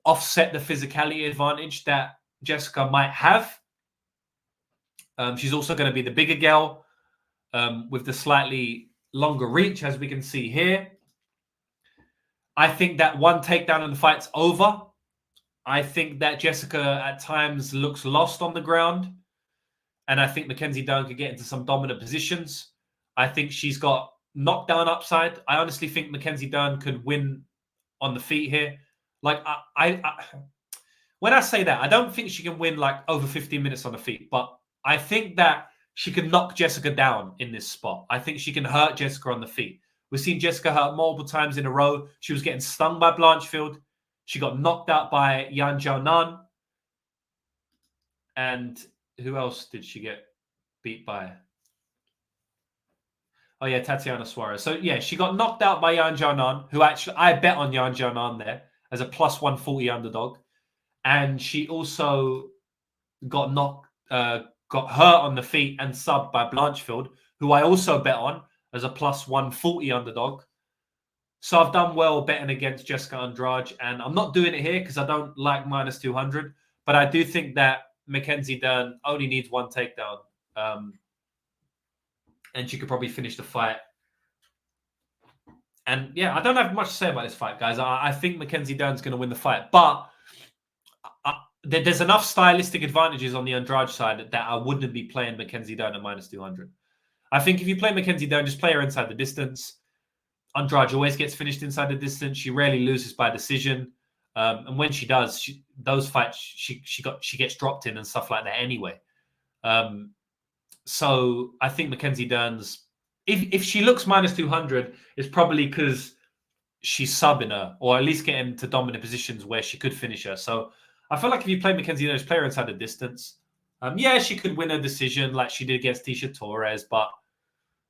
offset the physicality advantage that Jessica might have. She's also going to be the bigger girl with the slightly longer reach, as we can see here. I think that one takedown and the fight's over. I think that Jessica at times looks lost on the ground. And I think Mackenzie Dern could get into some dominant positions. I think she's got knockdown upside. I honestly think Mackenzie Dern could win on the feet here. Like, when I say that, I don't think she can win like over 15 minutes on the feet, but I think that she can knock Jessica down in this spot. I think she can hurt Jessica on the feet. We've seen Jessica hurt multiple times in a row. She was getting stung by Blanchfield. She got knocked out by Yan Jianan. And who else did she get beat by? Oh, yeah, Tatiana Suarez. So, yeah, she got knocked out by Yan Jianan, who actually, I bet on Yan Jianan there as a plus 140 underdog. And she also got hurt on the feet and subbed by Blanchfield, who I also bet on as a plus 140 underdog. So I've done well betting against Jessica Andrade, and I'm not doing it here because I don't like minus 200, but I do think that Mackenzie Dern only needs one takedown, and she could probably finish the fight. And yeah, I don't have much to say about this fight, guys. I think Mackenzie Dern's going to win the fight, but there's enough stylistic advantages on the Andrade side that I wouldn't be playing Mackenzie Dern at minus 200. I think if you play Mackenzie Dern, just play her inside the distance. Andrade always gets finished inside the distance. She rarely loses by decision. And when she does, those fights, she gets dropped in and stuff like that anyway. So I think Mackenzie Dern's, if she looks minus 200, it's probably because she's subbing her, or at least getting to dominant positions where she could finish her. So I feel like if you play Mackenzie Dern, just play her inside the distance. Yeah, she could win a decision like she did against Tisha Torres, but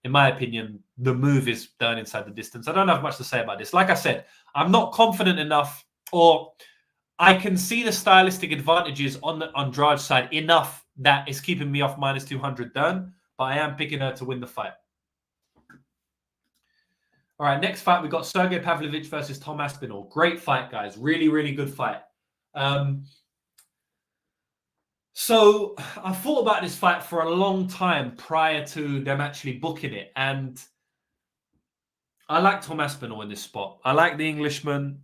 in my opinion, the move is done inside the distance. I don't have much to say about this. Like I said, I'm not confident enough, or I can see the stylistic advantages on the Andrade side enough that it's keeping me off minus 200 Dern, but I am picking her to win the fight. All right, next fight, we got Sergey Pavlovich versus Tom Aspinall. Great fight, guys. Really, really good fight. So I thought about this fight for a long time prior to them actually booking it. And I like Tom Aspinall in this spot. I like the Englishman.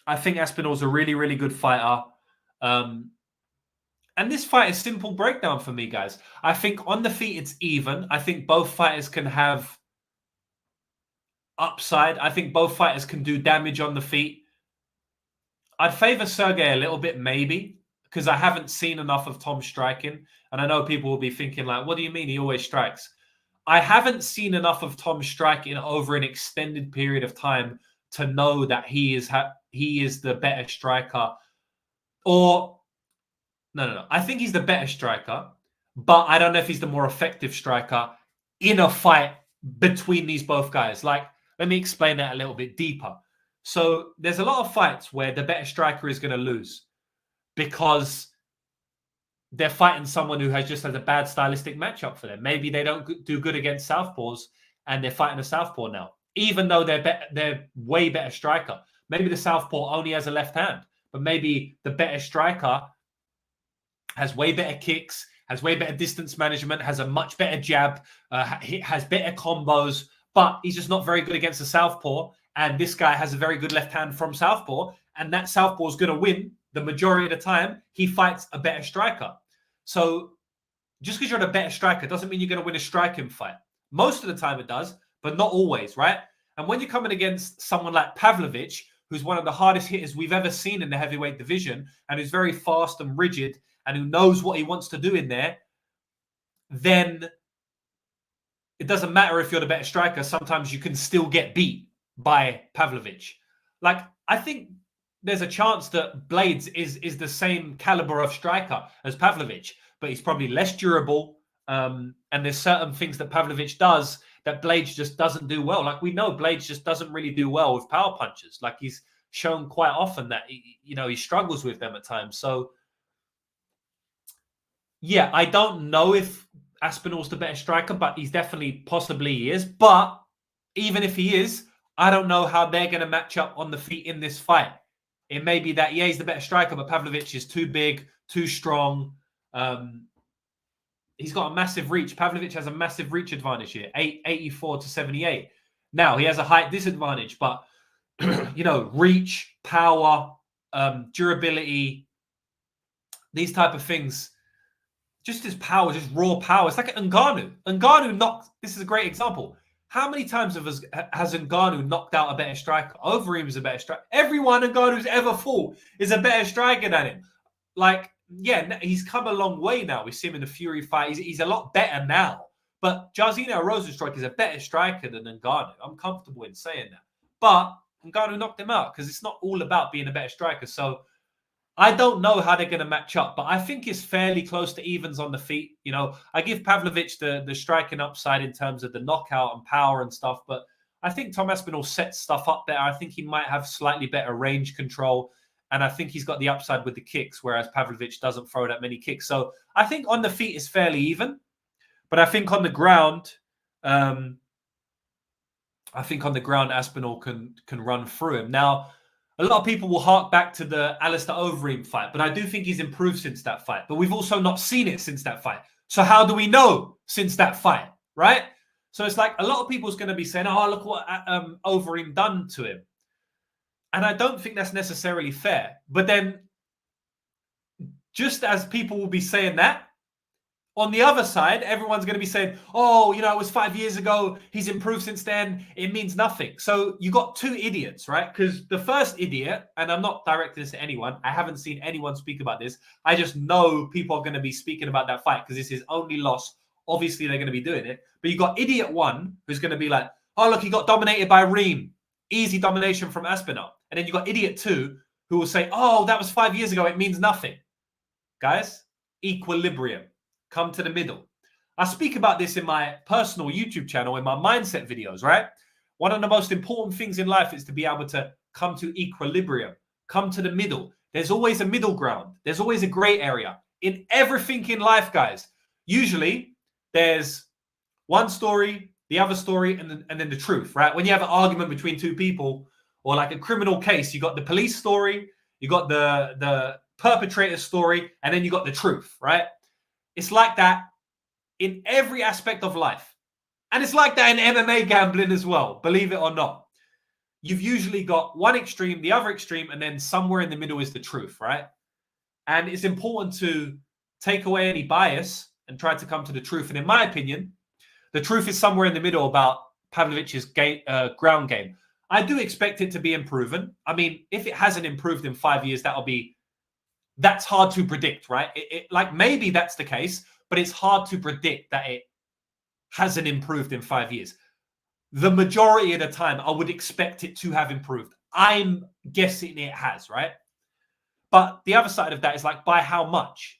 I think Aspinall's a really, really good fighter. And this fight is simple breakdown for me, guys. I think on the feet, it's even. I think both fighters can have upside. I think both fighters can do damage on the feet. I'd favor Sergey a little bit, maybe, because I haven't seen enough of Tom striking. And I know people will be thinking, like, what do you mean he always strikes? I haven't seen enough of Tom striking over an extended period of time to know that he is the better striker. Or, no. I think he's the better striker, but I don't know if he's the more effective striker in a fight between these both guys. Like, let me explain that a little bit deeper. So there's a lot of fights where the better striker is going to lose because they're fighting someone who has just had a bad stylistic matchup for them. Maybe they don't do good against southpaws and they're fighting a southpaw now, even though they're way better striker. Maybe the southpaw only has a left hand, but maybe the better striker has way better kicks, has way better distance management, has a much better jab, has better combos, but he's just not very good against the southpaw. And this guy has a very good left hand from southpaw, and that southpaw is going to win the majority of the time. He fights a better striker. So just because you're a better striker doesn't mean you're going to win a striking fight. Most of the time it does, but not always, right? And when you're coming against someone like Pavlovich, who's one of the hardest hitters we've ever seen in the heavyweight division, and who's very fast and rigid, and who knows what he wants to do in there, then it doesn't matter if you're the better striker. Sometimes you can still get beat by Pavlovich. Like, I think there's a chance that Blades is the same caliber of striker as Pavlovich, but he's probably less durable. And there's certain things that Pavlovich does that Blades just doesn't do well. Like, we know Blades just doesn't really do well with power punches. Like, he's shown quite often that he struggles with them at times. So yeah, I don't know if Aspinall's the better striker, but he's definitely, possibly he is. But even if he is, I don't know how they're going to match up on the feet in this fight. It may be that, yeah, he's the better striker, but Pavlovich is too big, too strong. he's got a massive reach. Pavlovich has a massive reach advantage here, 84 to 78. Now, he has a height disadvantage, but, reach, power, durability, these type of things, just his power, just raw power. It's like Ngannou. Ngannou knocked, this is a great example. How many times has Ngannou knocked out a better striker? Overeem is a better striker. Everyone Ngannou's ever fought is a better striker than him. Like, yeah, he's come a long way now. We see him in the Fury fight. He's a lot better now. But Jairzinho Rozenstruik is a better striker than Ngannou. I'm comfortable in saying that. But Ngannou knocked him out because it's not all about being a better striker. So I don't know how they're going to match up, but I think it's fairly close to evens on the feet. I give Pavlovich the striking upside in terms of the knockout and power and stuff, but I think Tom Aspinall sets stuff up there. I think he might have slightly better range control, and I think he's got the upside with the kicks, whereas Pavlovich doesn't throw that many kicks. So I think on the feet it's fairly even, but I think on the ground, Aspinall can run through him. Now, a lot of people will hark back to the Alistair Overeem fight, but I do think he's improved since that fight. But we've also not seen it since that fight. So how do we know since that fight, right? So it's like a lot of people's going to be saying, oh, look what Overeem done to him. And I don't think that's necessarily fair. But then just as people will be saying that, on the other side, everyone's going to be saying, oh, it was 5 years ago. He's improved since then. It means nothing. So you got two idiots, right? Because the first idiot, and I'm not directing this to anyone. I haven't seen anyone speak about this. I just know people are going to be speaking about that fight because this is only loss. Obviously, they're going to be doing it. But you got idiot one who's going to be like, oh, look, he got dominated by Reem. Easy domination from Aspinall. And then you got idiot two who will say, oh, that was 5 years ago. It means nothing. Guys, equilibrium. Come to the middle. I speak about this in my personal YouTube channel, in my mindset videos, right? One of the most important things in life is to be able to come to equilibrium, come to the middle. There's always a middle ground. There's always a gray area. In everything in life, guys, usually there's one story, the other story, and then the truth, right? When you have an argument between two people or like a criminal case, you got the police story, you got the perpetrator's story, and then you got the truth, right? It's like that in every aspect of life. And it's like that in MMA gambling as well, believe it or not. You've usually got one extreme, the other extreme, and then somewhere in the middle is the truth, right? And it's important to take away any bias and try to come to the truth. And in my opinion, the truth is somewhere in the middle about Pavlovich's ground game. I do expect it to be improving. I mean, if it hasn't improved in 5 years, that's hard to predict, right? Like maybe that's the case, but it's hard to predict that it hasn't improved in 5 years. The majority of the time, I would expect it to have improved. I'm guessing it has, right? But the other side of that is like, by how much?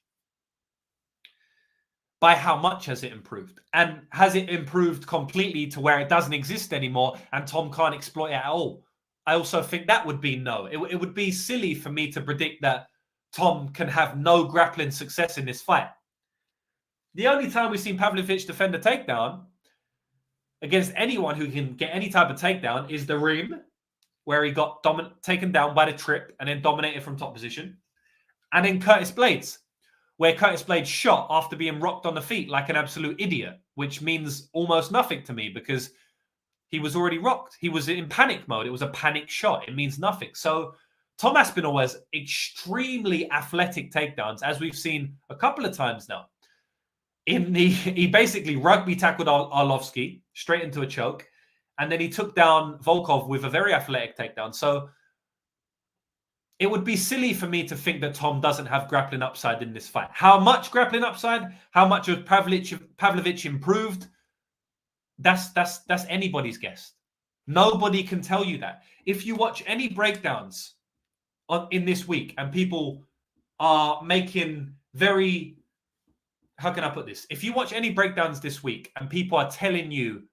By how much has it improved? And has it improved completely to where it doesn't exist anymore and Tom can't exploit it at all? I also think that would be no. It would be silly for me to predict that Tom can have no grappling success in this fight. The only time we've seen Pavlovich defend a takedown against anyone who can get any type of takedown is the Reem, where he got taken down by the trip and then dominated from top position. And then Curtis Blades, where Curtis Blades shot after being rocked on the feet like an absolute idiot, which means almost nothing to me because he was already rocked. He was in panic mode. It was a panic shot. It means nothing. So Tom Aspinall has extremely athletic takedowns, as we've seen a couple of times now. He basically rugby tackled Arlovski straight into a choke, and then he took down Volkov with a very athletic takedown. So it would be silly for me to think that Tom doesn't have grappling upside in this fight. How much grappling upside? How much of Pavlovich improved? That's anybody's guess. Nobody can tell you that. If you watch any breakdowns in this week and people are making very, how can I put this? If you watch any breakdowns this week and people are telling you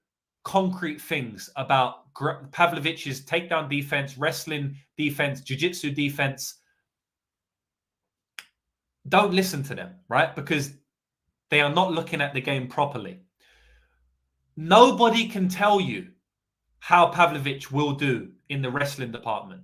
concrete things about Pavlovich's takedown defense, wrestling defense, jiu-jitsu defense, don't listen to them, right? Because they are not looking at the game properly. Nobody can tell you how Pavlovich will do in the wrestling department.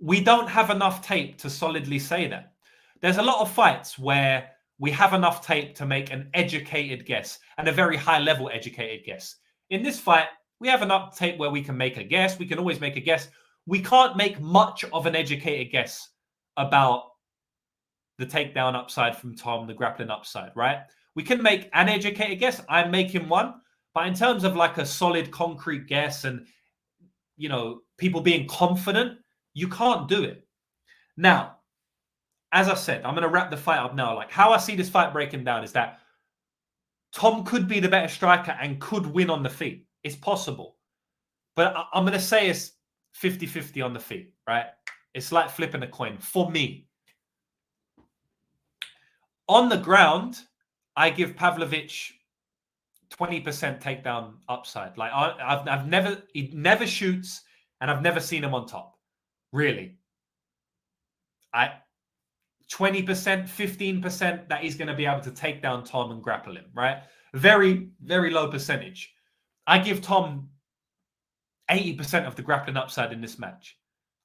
We don't have enough tape to solidly say that. There's a lot of fights where we have enough tape to make an educated guess, and a very high-level educated guess. In this fight, we have enough tape where we can make a guess. We can always make a guess. We can't make much of an educated guess about the takedown upside from Tom, the grappling upside, right? We can make an educated guess. I'm making one. But in terms of like a solid, concrete guess and, you know, people being confident, you can't do it. Now, as I said, I'm going to wrap the fight up now. Like, how I see this fight breaking down is that Tom could be the better striker and could win on the feet. It's possible. But I'm going to say it's 50-50 on the feet, right? It's like flipping a coin for me. On the ground, I give Pavlovich 20% takedown upside. Like he never shoots, and I've never seen him on top. Really. 20%, 15% that he's going to be able to take down Tom and grapple him, right? Very, very low percentage. I give Tom 80% of the grappling upside in this match.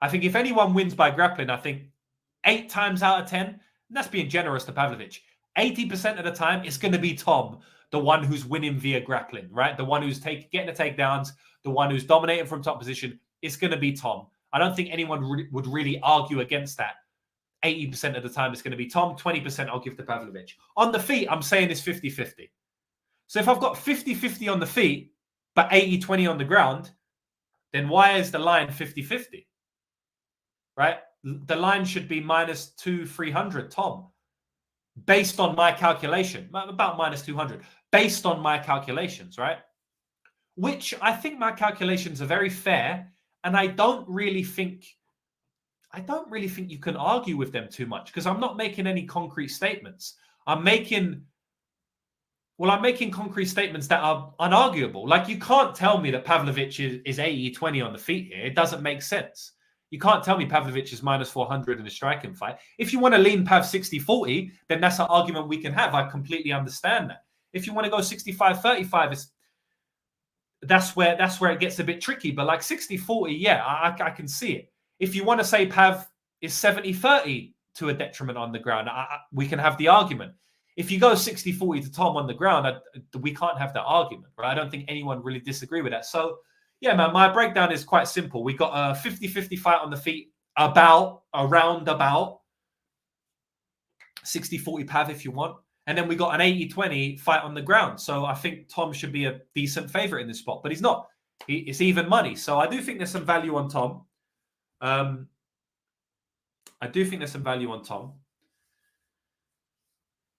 I think if anyone wins by grappling, I think 8 times out of 10, and that's being generous to Pavlovich, 80% of the time, it's going to be Tom, the one who's winning via grappling, right? The one who's getting the takedowns, the one who's dominating from top position. It's going to be Tom. I don't think anyone would really argue against that. 80% of the time, it's going to be Tom. 20% I'll give to Pavlovich. On the feet, I'm saying it's 50-50. So if I've got 50-50 on the feet, but 80-20 on the ground, then why is the line 50-50? Right? The line should be -200-300 Tom. Based on my calculation, about -200, based on my calculations, right? Which I think my calculations are very fair, and I don't really think you can argue with them too much, because I'm not making any concrete statements. I'm making concrete statements that are unarguable. Like, you can't tell me that Pavlovich is 80-20 on the feet here. It doesn't make sense. You can't tell me Pavlovich is -400 in a striking fight. If you want to lean Pav 60-40, then that's an argument we can have. I completely understand that. If you want to go 65-35, that's where it gets a bit tricky. But like 60-40, yeah, I can see it. If you want to say Pav is 70-30 to a detriment on the ground, we can have the argument. If you go 60-40 to Tom on the ground, we can't have that argument, right? I don't think anyone really disagree with that. So, yeah, man, my breakdown is quite simple. We got a 50-50 fight on the feet, around about 60-40 Pav if you want. And then we got an 80-20 fight on the ground. So I think Tom should be a decent favorite in this spot, but he's not. It's even money. So I do think there's some value on Tom.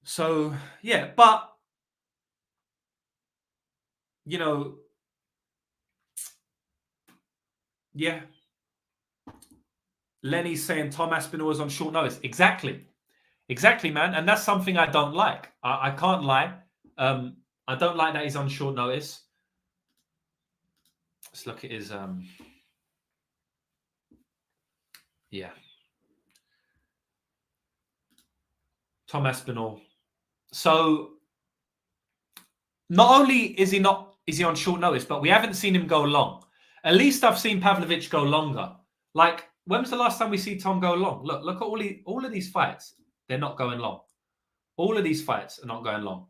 So, yeah, but, you know, yeah. Lenny's saying Tom Aspinall is on short notice. Exactly, man. And that's something I don't like. I can't lie. I don't like that he's on short notice. Let's look at his... Yeah. Tom Aspinall. So not only is he on short notice, but we haven't seen him go long. At least I've seen Pavlovich go longer. Like, when was the last time we see Tom go long? Look at all of these fights. They're not going long. All of these fights are not going long.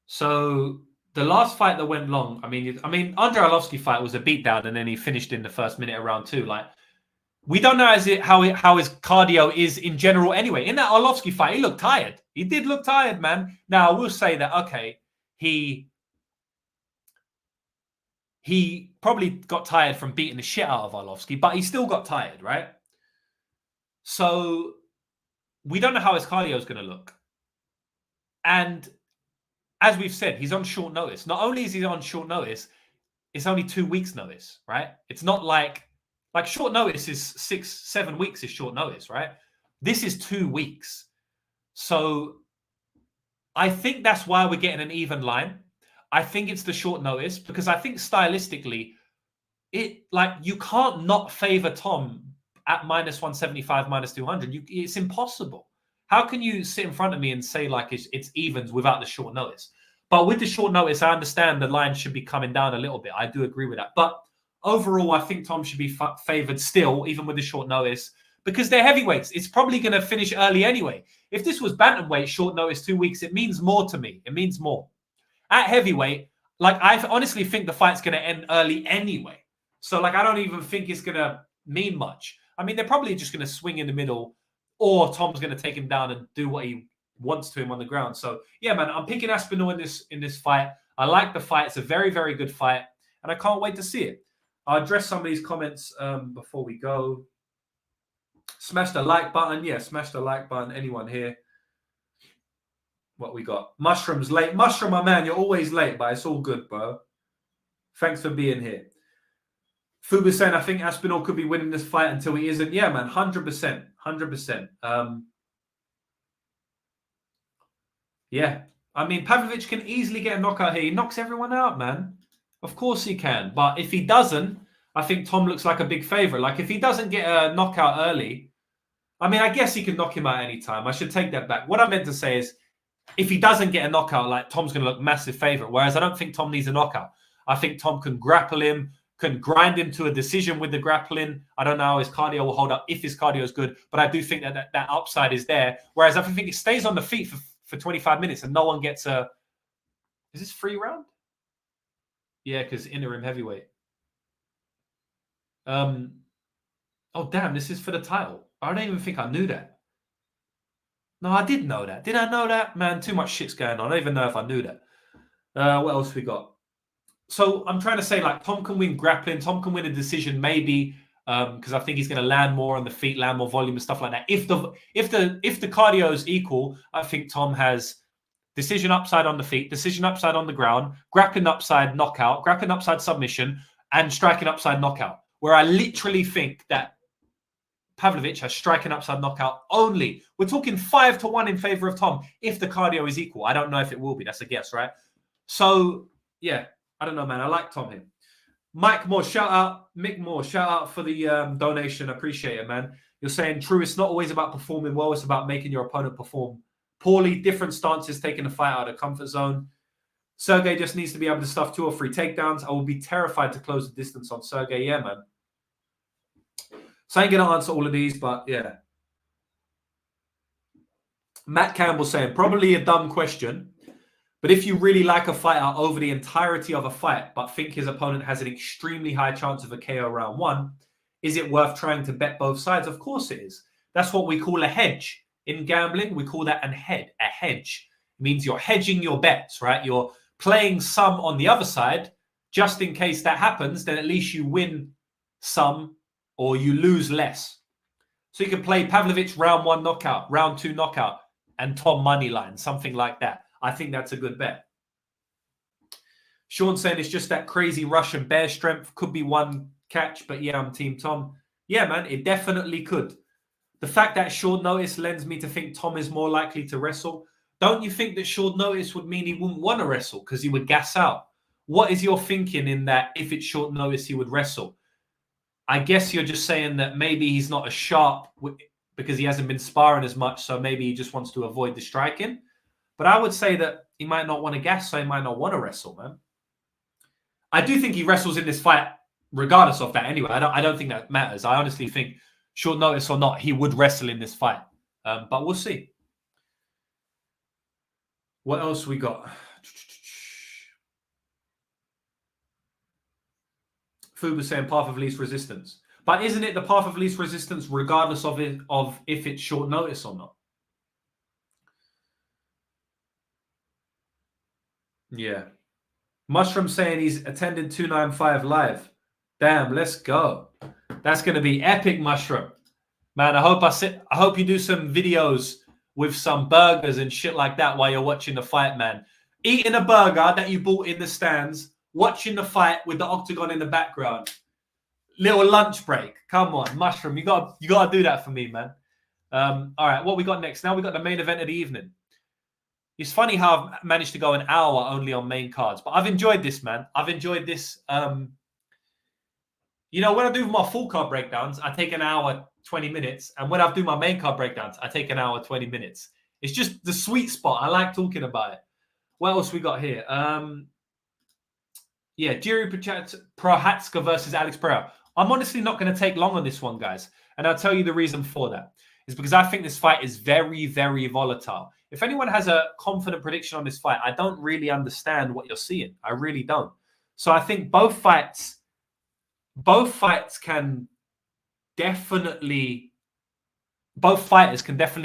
So the last fight that went long, I mean, Andrei Arlovski fight was a beatdown, and then he finished in the first minute of round 2. Like, we don't know how his cardio is in general anyway. In that Arlovski fight, he looked tired. He did look tired, man. Now, I will say that, okay, he probably got tired from beating the shit out of Arlovski, but he still got tired, right? So we don't know how his cardio is going to look. And as we've said, he's on short notice. Not only is he on short notice, it's only 2 weeks notice, right? It's not like short notice is 6-7 weeks is short notice, right? This is 2 weeks. So I think that's why we're getting an even line. I think it's the short notice, because I think stylistically, you can't not favor Tom at -175, -200. It's impossible. How can you sit in front of me and say like it's evens without the short notice? But with the short notice, I understand the line should be coming down a little bit. I do agree with that. But overall, I think Tom should be favored still, even with the short notice, because they're heavyweights. It's probably going to finish early anyway. If this was bantamweight, short notice, 2 weeks, it means more to me. It means more. At heavyweight, like, I honestly think the fight's going to end early anyway. So, like, I don't even think it's going to mean much. I mean, they're probably just going to swing in the middle, or Tom's going to take him down and do what he wants to him on the ground. So, yeah, man, I'm picking Aspinall in this fight. I like the fight. It's a very, very good fight, and I can't wait to see it. I'll address some of these comments before we go. Smash the like button. Yeah, smash the like button. Anyone here? What we got? Mushroom's late. Mushroom, my man, you're always late, but it's all good, bro. Thanks for being here. Fubu saying, I think Aspinall could be winning this fight until he isn't. Yeah, man, 100%. 100%. Yeah. I mean, Pavlovich can easily get a knockout here. He knocks everyone out, man. Of course he can. But if he doesn't, I think Tom looks like a big favorite. Like, if he doesn't get a knockout early, I mean, I guess he can knock him out anytime. I should take that back. What I meant to say is, if he doesn't get a knockout, like, Tom's going to look massive favorite. Whereas I don't think Tom needs a knockout. I think Tom can grapple him, can grind him to a decision with the grappling. I don't know how his cardio will hold up, if his cardio is good, but I do think that upside is there. Whereas I think it stays on the feet for 25 minutes and no one gets a... Is this free round? Yeah, because interim heavyweight. Oh, damn, this is for the title. I don't even think I knew that. No, I did know that. Did I know that? Man, too much shit's going on. I don't even know if I knew that. What else we got? So I'm trying to say, like, Tom can win grappling. Tom can win a decision, maybe, because I think he's going to land more on the feet, land more volume and stuff like that. If the cardio is equal, I think Tom has decision upside on the feet, decision upside on the ground, grappling upside knockout, grappling upside submission, and striking upside knockout. Where I literally think that Pavlovich has striking upside knockout only. We're talking 5-1 in favor of Tom if the cardio is equal. I don't know if it will be. That's a guess, right? So, yeah, I don't know, man. I like Tom here. Mike Moore, shout out. Mick Moore, shout out for the donation. Appreciate it, man. You're saying, true, it's not always about performing well. It's about making your opponent perform poorly. Different stances, taking the fight out of the comfort zone. Sergey just needs to be able to stuff 2 or 3 takedowns. I will be terrified to close the distance on Sergey. Yeah, man. So I ain't going to answer all of these, but yeah. Matt Campbell saying, probably a dumb question, but if you really like a fighter over the entirety of a fight, but think his opponent has an extremely high chance of a KO round 1, is it worth trying to bet both sides? Of course it is. That's what we call a hedge. In gambling, we call that a hedge. It means you're hedging your bets, right? You're playing some on the other side, just in case that happens, then at least you win some or you lose less. So you can play Pavlovich round 1 knockout, round 2 knockout, and Tom money line, something like that. I think that's a good bet. Sean saying it's just that crazy Russian bear strength. Could be one catch, but yeah, I'm Team Tom. Yeah, man, it definitely could. The fact that short notice lends me to think Tom is more likely to wrestle. Don't you think that short notice would mean he wouldn't want to wrestle because he would gas out? What is your thinking in that if it's short notice, he would wrestle? I guess you're just saying that maybe he's not as sharp because he hasn't been sparring as much, so maybe he just wants to avoid the striking. But I would say that he might not want to gas, so he might not want to wrestle, man. I do think he wrestles in this fight regardless of that anyway. I don't think that matters. I honestly think, short notice or not, he would wrestle in this fight. But we'll see. What else we got? Fubu saying path of least resistance. But isn't it the path of least resistance regardless of if it's short notice or not? Yeah. Mushroom saying he's attending 295 live. Damn, let's go. That's going to be epic, Mushroom. Man, I hope you do some videos with some burgers and shit like that while you're watching the fight, man. Eating a burger that you bought in the stands, watching the fight with the octagon in the background. Little lunch break. Come on, Mushroom. You gotta do that for me, man. All right, what we got next? Now we got the main event of the evening. It's funny how I've managed to go an hour only on main cards, but I've enjoyed this, man. I've enjoyed this. You know, when I do my full card breakdowns, I take an hour, 20 minutes. And when I do my main card breakdowns, I take an hour, 20 minutes. It's just the sweet spot. I like talking about it. What else we got here? Yeah, Jiri Procházka versus Alex Pereira. I'm honestly not going to take long on this one, guys. And I'll tell you the reason for that. Is because I think this fight is very, very volatile. If anyone has a confident prediction on this fight, I don't really understand what you're seeing. I really don't. So I think both fighters can definitely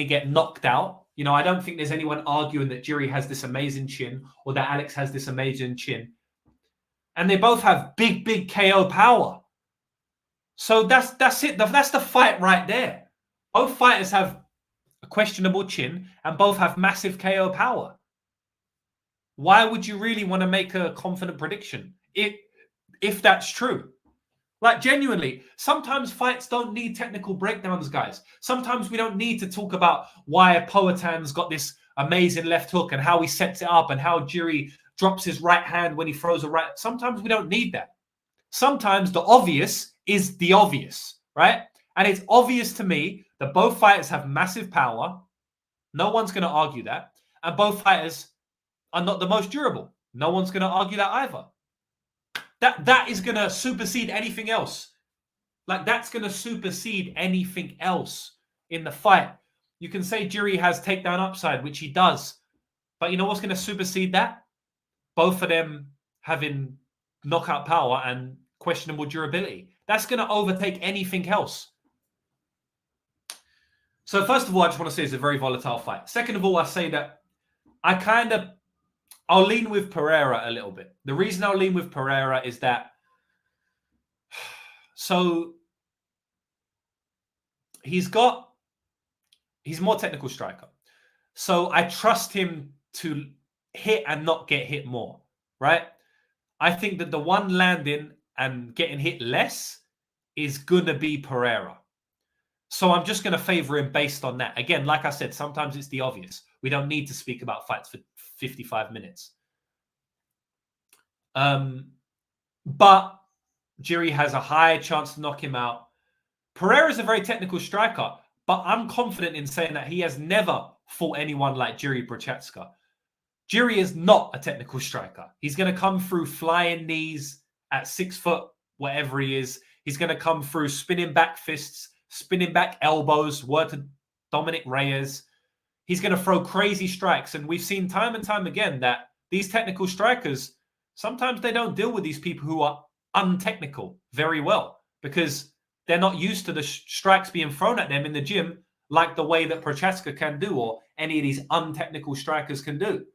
get knocked out. You know, I don't think there's anyone arguing that Jiri has this amazing chin or that Alex has this amazing chin. And they both have big, big KO power. So that's it. That's the fight right there. Both fighters have a questionable chin and both have massive KO power. Why would you really want to make a confident prediction if that's true? Like, genuinely, sometimes fights don't need technical breakdowns, guys. Sometimes we don't need to talk about why Poatan's got this amazing left hook and how he sets it up and how Jiri drops his right hand when he throws a right. Sometimes we don't need that. Sometimes the obvious is the obvious, right? And it's obvious to me that both fighters have massive power. No one's going to argue that. And both fighters are not the most durable. No one's going to argue that either. That is going to supersede anything else. Like, that's going to supersede anything else in the fight. You can say Jiri has takedown upside, which he does. But you know what's going to supersede that? Both of them having knockout power and questionable durability. That's going to overtake anything else. So first of all, I just want to say it's a very volatile fight. Second of all, I say that I'll lean with Pereira a little bit. The reason I'll lean with Pereira is that he's more technical striker. So I trust him to hit and not get hit more, right? I think that the one landing and getting hit less is going to be Pereira. So I'm just going to favor him based on that. Again, like I said, sometimes it's the obvious. We don't need to speak about fights for 55 minutes. But Jiri has a high chance to knock him out. Pereira is a very technical striker, but I'm confident in saying that he has never fought anyone like Jiri Procházka. Jiri is not a technical striker. He's going to come through flying knees at 6 foot, whatever he is. He's going to come through spinning back fists, spinning back elbows, word to Dominic Reyes. He's going to throw crazy strikes. And we've seen time and time again that these technical strikers, sometimes they don't deal with these people who are untechnical very well because they're not used to the strikes being thrown at them in the gym like the way that Procházka can do or any of these untechnical strikers can do.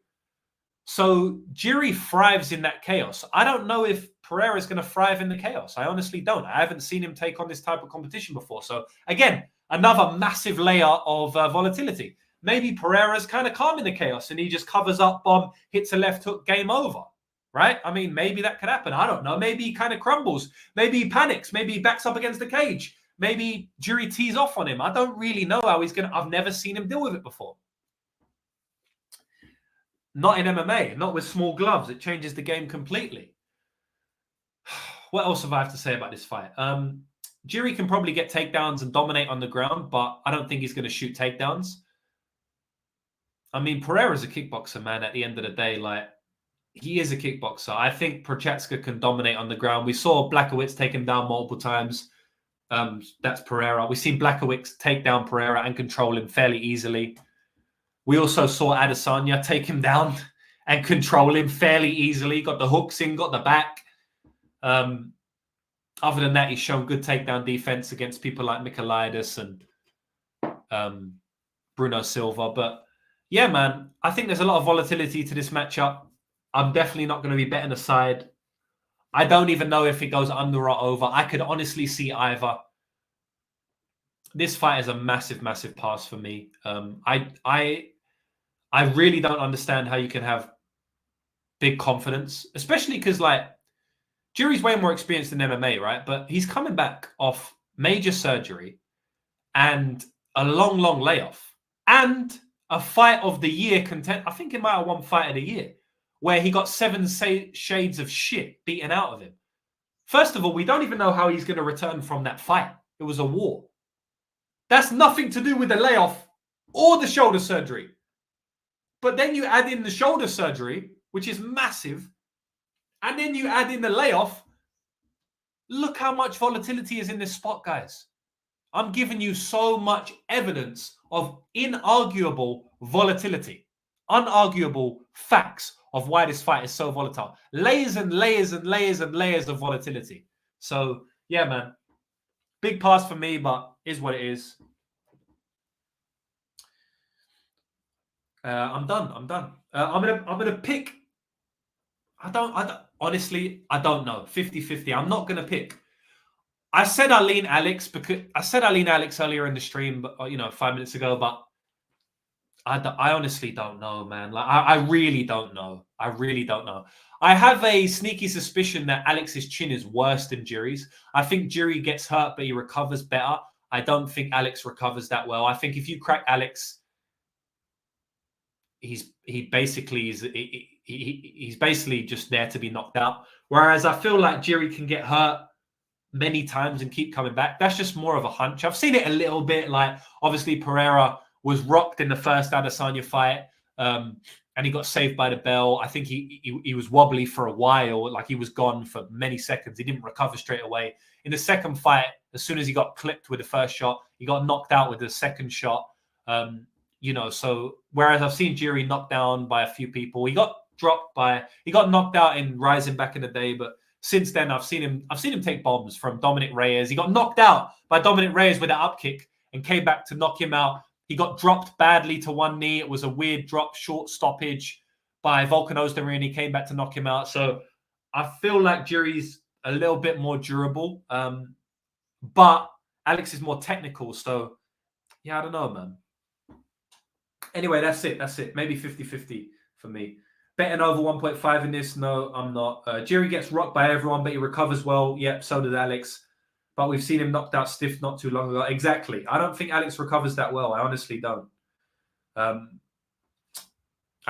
So Jiri thrives in that chaos. I don't know if Pereira is going to thrive in the chaos. I honestly don't. I haven't seen him take on this type of competition before. So again, another massive layer of volatility. Maybe Pereira's kind of calm in the chaos and he just covers up, bomb, hits a left hook, game over, right? I mean, maybe that could happen. I don't know. Maybe he kind of crumbles. Maybe he panics. Maybe he backs up against the cage. Maybe Jiri tees off on him. I don't really know how he's going to... I've never seen him deal with it before. Not in MMA, not with small gloves. It changes the game completely. What else have I to say about this fight? Jiri can probably get takedowns and dominate on the ground, but I don't think he's going to shoot takedowns. I mean, Pereira's a kickboxer, man, at the end of the day. Like, he is a kickboxer. I think Procházka can dominate on the ground. We saw Blachowicz take him down multiple times. That's Pereira. We've seen Blachowicz take down Pereira and control him fairly easily. We also saw Adesanya take him down and control him fairly easily. Got the hooks in, got the back. Other than that, he's shown good takedown defense against people like Michailidis and Bruno Silva. But yeah, man, I think there's a lot of volatility to this matchup. I'm definitely not going to be betting a side. I don't even know if it goes under or over. I could honestly see either. This fight is a massive, massive pass for me. I really don't understand how you can have big confidence, especially because, like, Jiri's way more experienced in MMA, right? But he's coming back off major surgery and a long, long layoff and a fight of the year content. I think he might have won fight of the year where he got 7 shades of shit beaten out of him. First of all, we don't even know how he's going to return from that fight. It was a war. That's nothing to do with the layoff or the shoulder surgery. But then you add in the shoulder surgery, which is massive, and then you add in the layoff. Look how much volatility is in this spot, guys. I'm giving you so much evidence of inarguable volatility, unarguable facts of why this fight is so volatile. Layers and layers and layers and layers of volatility. So, yeah, man. Big pass for me, but is what it is. I'm done. I'm gonna pick. Honestly, I don't know. 50-50. I'm not gonna pick. I said I lean Alex because I said I lean Alex earlier in the stream, but 5 minutes ago. But I honestly don't know, man. Like I really don't know. I really don't know. I have a sneaky suspicion that Alex's chin is worse than Jiri's. I think Jiri gets hurt, but he recovers better. I don't think Alex recovers that well. I think if you crack Alex, he's basically just there to be knocked out. Whereas I feel like Jiri can get hurt many times and keep coming back. That's just more of a hunch. I've seen it a little bit. Like obviously Pereira was rocked in the first Adesanya fight, and he got saved by the bell. I think he was wobbly for a while, like he was gone for many seconds. He didn't recover straight away. In the second fight, as soon as he got clipped with the first shot, he got knocked out with the second shot. So whereas I've seen Jiri knocked down by a few people, he got knocked out in Rising back in the day, but since then I've seen him take bombs from Dominic Reyes. He got knocked out by Dominic Reyes with an up kick and came back to knock him out. He got dropped badly to one knee. It was a weird drop, short stoppage by Volkan Ozdemir, and he came back to knock him out. So I feel like Jiri's a little bit more durable, but Alex is more technical. So yeah, I don't know, man. Anyway, that's it. Maybe 50-50 for me. Betting over 1.5 in this? No, I'm not. Jiri gets rocked by everyone, but he recovers well. Yep, so does Alex. But we've seen him knocked out stiff not too long ago. Exactly. I don't think Alex recovers that well. I honestly don't. I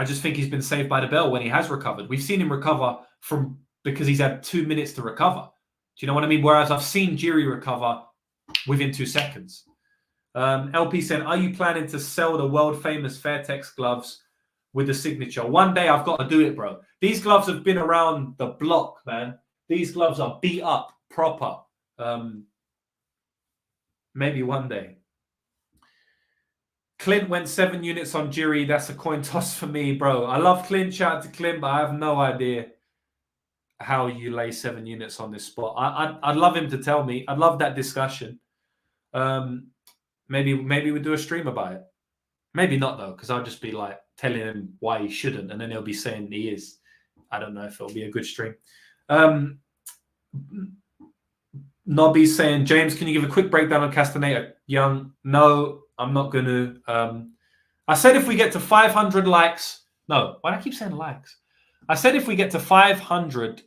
just think he's been saved by the bell when he has recovered. We've seen him recover because he's had 2 minutes to recover. Do you know what I mean? Whereas I've seen Jiri recover within 2 seconds. LP said, are you planning to sell the world famous Fairtex gloves with the signature? One day I've got to do it, bro. These gloves have been around the block, man. These gloves are beat up, proper. Maybe one day. Clint went 7 units on Jiri. That's a coin toss for me, bro. I love Clint. Shout out to Clint, but I have no idea how you lay 7 units on this spot. I'd love him to tell me. I'd love that discussion. Maybe we do a stream about it. Maybe not, though, because I'll just be like telling him why he shouldn't, and then he'll be saying he is. I don't know if it'll be a good stream. Nobby's saying, James, can you give a quick breakdown on Castaneda? Young, no, I'm not going to. I said if we get to 500 likes. No, why do I keep saying likes? I said if we get to 500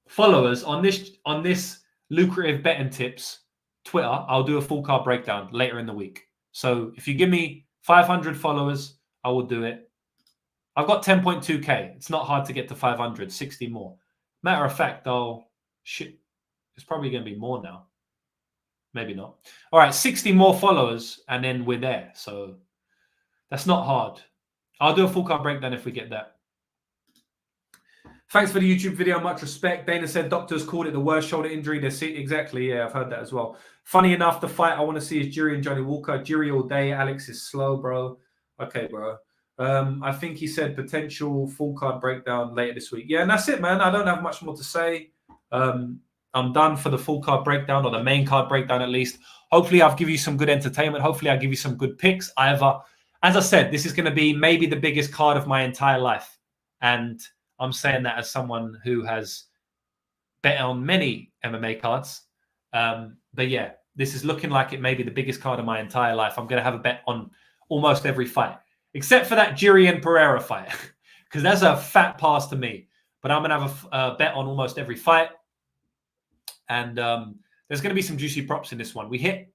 followers on this lucrative betting tips Twitter, I'll do a full card breakdown later in the week. So if you give me 500 followers, I will do it. I've got 10.2K. It's not hard to get to 500, 60 more. Matter of fact, it's probably going to be more now. Maybe not. All right, 60 more followers, and then we're there. So that's not hard. I'll do a full card breakdown if we get that. Thanks for the YouTube video. Much respect. Dana said doctors called it the worst shoulder injury. Exactly. Yeah, I've heard that as well. Funny enough, the fight I want to see is Jiri and Johnny Walker. Jiri all day. Alex is slow, bro. Okay, bro. I think he said potential full card breakdown later this week. Yeah, and that's it, man. I don't have much more to say. I'm done for the full card breakdown, or the main card breakdown at least. Hopefully, I'll give you some good entertainment. Hopefully, I'll give you some good picks. As I said, this is going to be maybe the biggest card of my entire life. And I'm saying that as someone who has bet on many MMA cards. But yeah, this is looking like it may be the biggest card of my entire life. I'm going to have a bet on almost every fight, except for that Jiri and Pereira fight, because that's a fat pass to me. But I'm going to have a bet on almost every fight. And there's going to be some juicy props in this one. We hit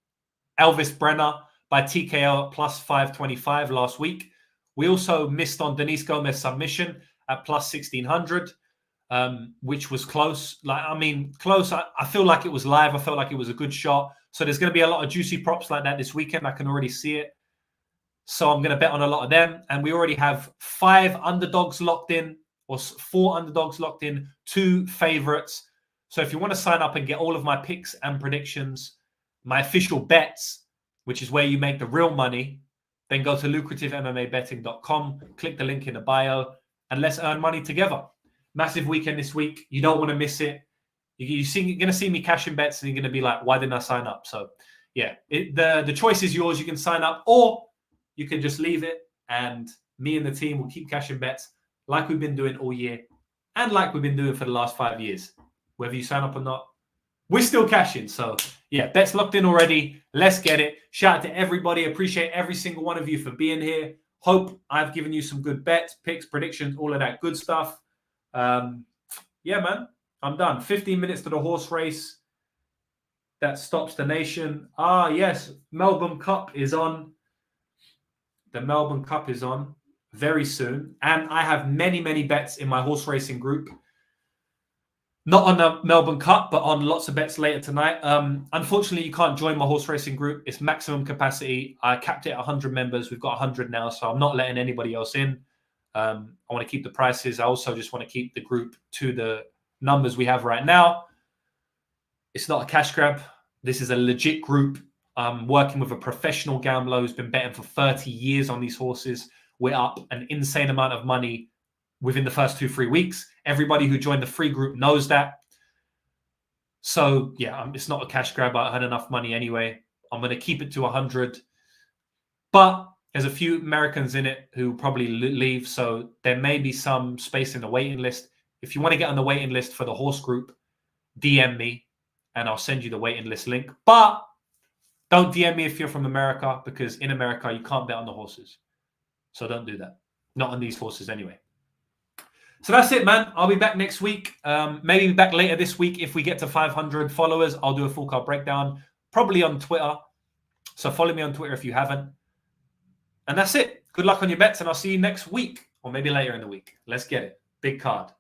Elvis Brenner by TKO at plus 525 last week. We also missed on Denise Gomez submission at plus 1600, which was close. Close. I feel like it was live. I felt like it was a good shot. So there's going to be a lot of juicy props like that this weekend. I can already see it. So I'm going to bet on a lot of them. And we already have 5 underdogs locked in, or 4 underdogs locked in, 2 favorites. So if you want to sign up and get all of my picks and predictions, my official bets, which is where you make the real money, then go to lucrativemmabetting.com, click the link in the bio, and let's earn money together. Massive weekend this week. You don't want to miss it. You're going to see me cashing bets, and you're going to be like, why didn't I sign up? So, yeah, the choice is yours. You can sign up, or you can just leave it, and me and the team will keep cashing bets like we've been doing all year and like we've been doing for the last 5 years. Whether you sign up or not, we're still cashing. So, yeah, bets locked in already. Let's get it. Shout out to everybody. Appreciate every single one of you for being here. Hope I've given you some good bets, picks, predictions, all of that good stuff. Yeah, man, I'm done. 15 minutes to the horse race that stops the nation. Ah, yes, Melbourne Cup is on. The Melbourne Cup is on very soon. And I have many, many bets in my horse racing group. Not on the Melbourne Cup, but on lots of bets later tonight. Unfortunately, you can't join my horse racing group. It's maximum capacity. I capped it at 100 members. We've got 100 now, so I'm not letting anybody else in. I want to keep the prices. I also just want to keep the group to the numbers we have right now. It's not a cash grab. This is a legit group. I'm working with a professional gambler who's been betting for 30 years on these horses. We're up an insane amount of money within the first 2-3 weeks. Everybody who joined the free group knows that. So, yeah, it's not a cash grab. I had enough money anyway. I'm going to keep it to 100. But there's a few Americans in it who probably leave, so there may be some space in the waiting list. If you want to get on the waiting list for the horse group, DM me, and I'll send you the waiting list link. But don't DM me if you're from America, because in America, you can't bet on the horses. So don't do that. Not on these horses anyway. So that's it, man. I'll be back next week. Maybe back later this week if we get to 500 followers. I'll do a full card breakdown, probably on Twitter. So follow me on Twitter if you haven't. And that's it. Good luck on your bets, and I'll see you next week or maybe later in the week. Let's get it. Big card.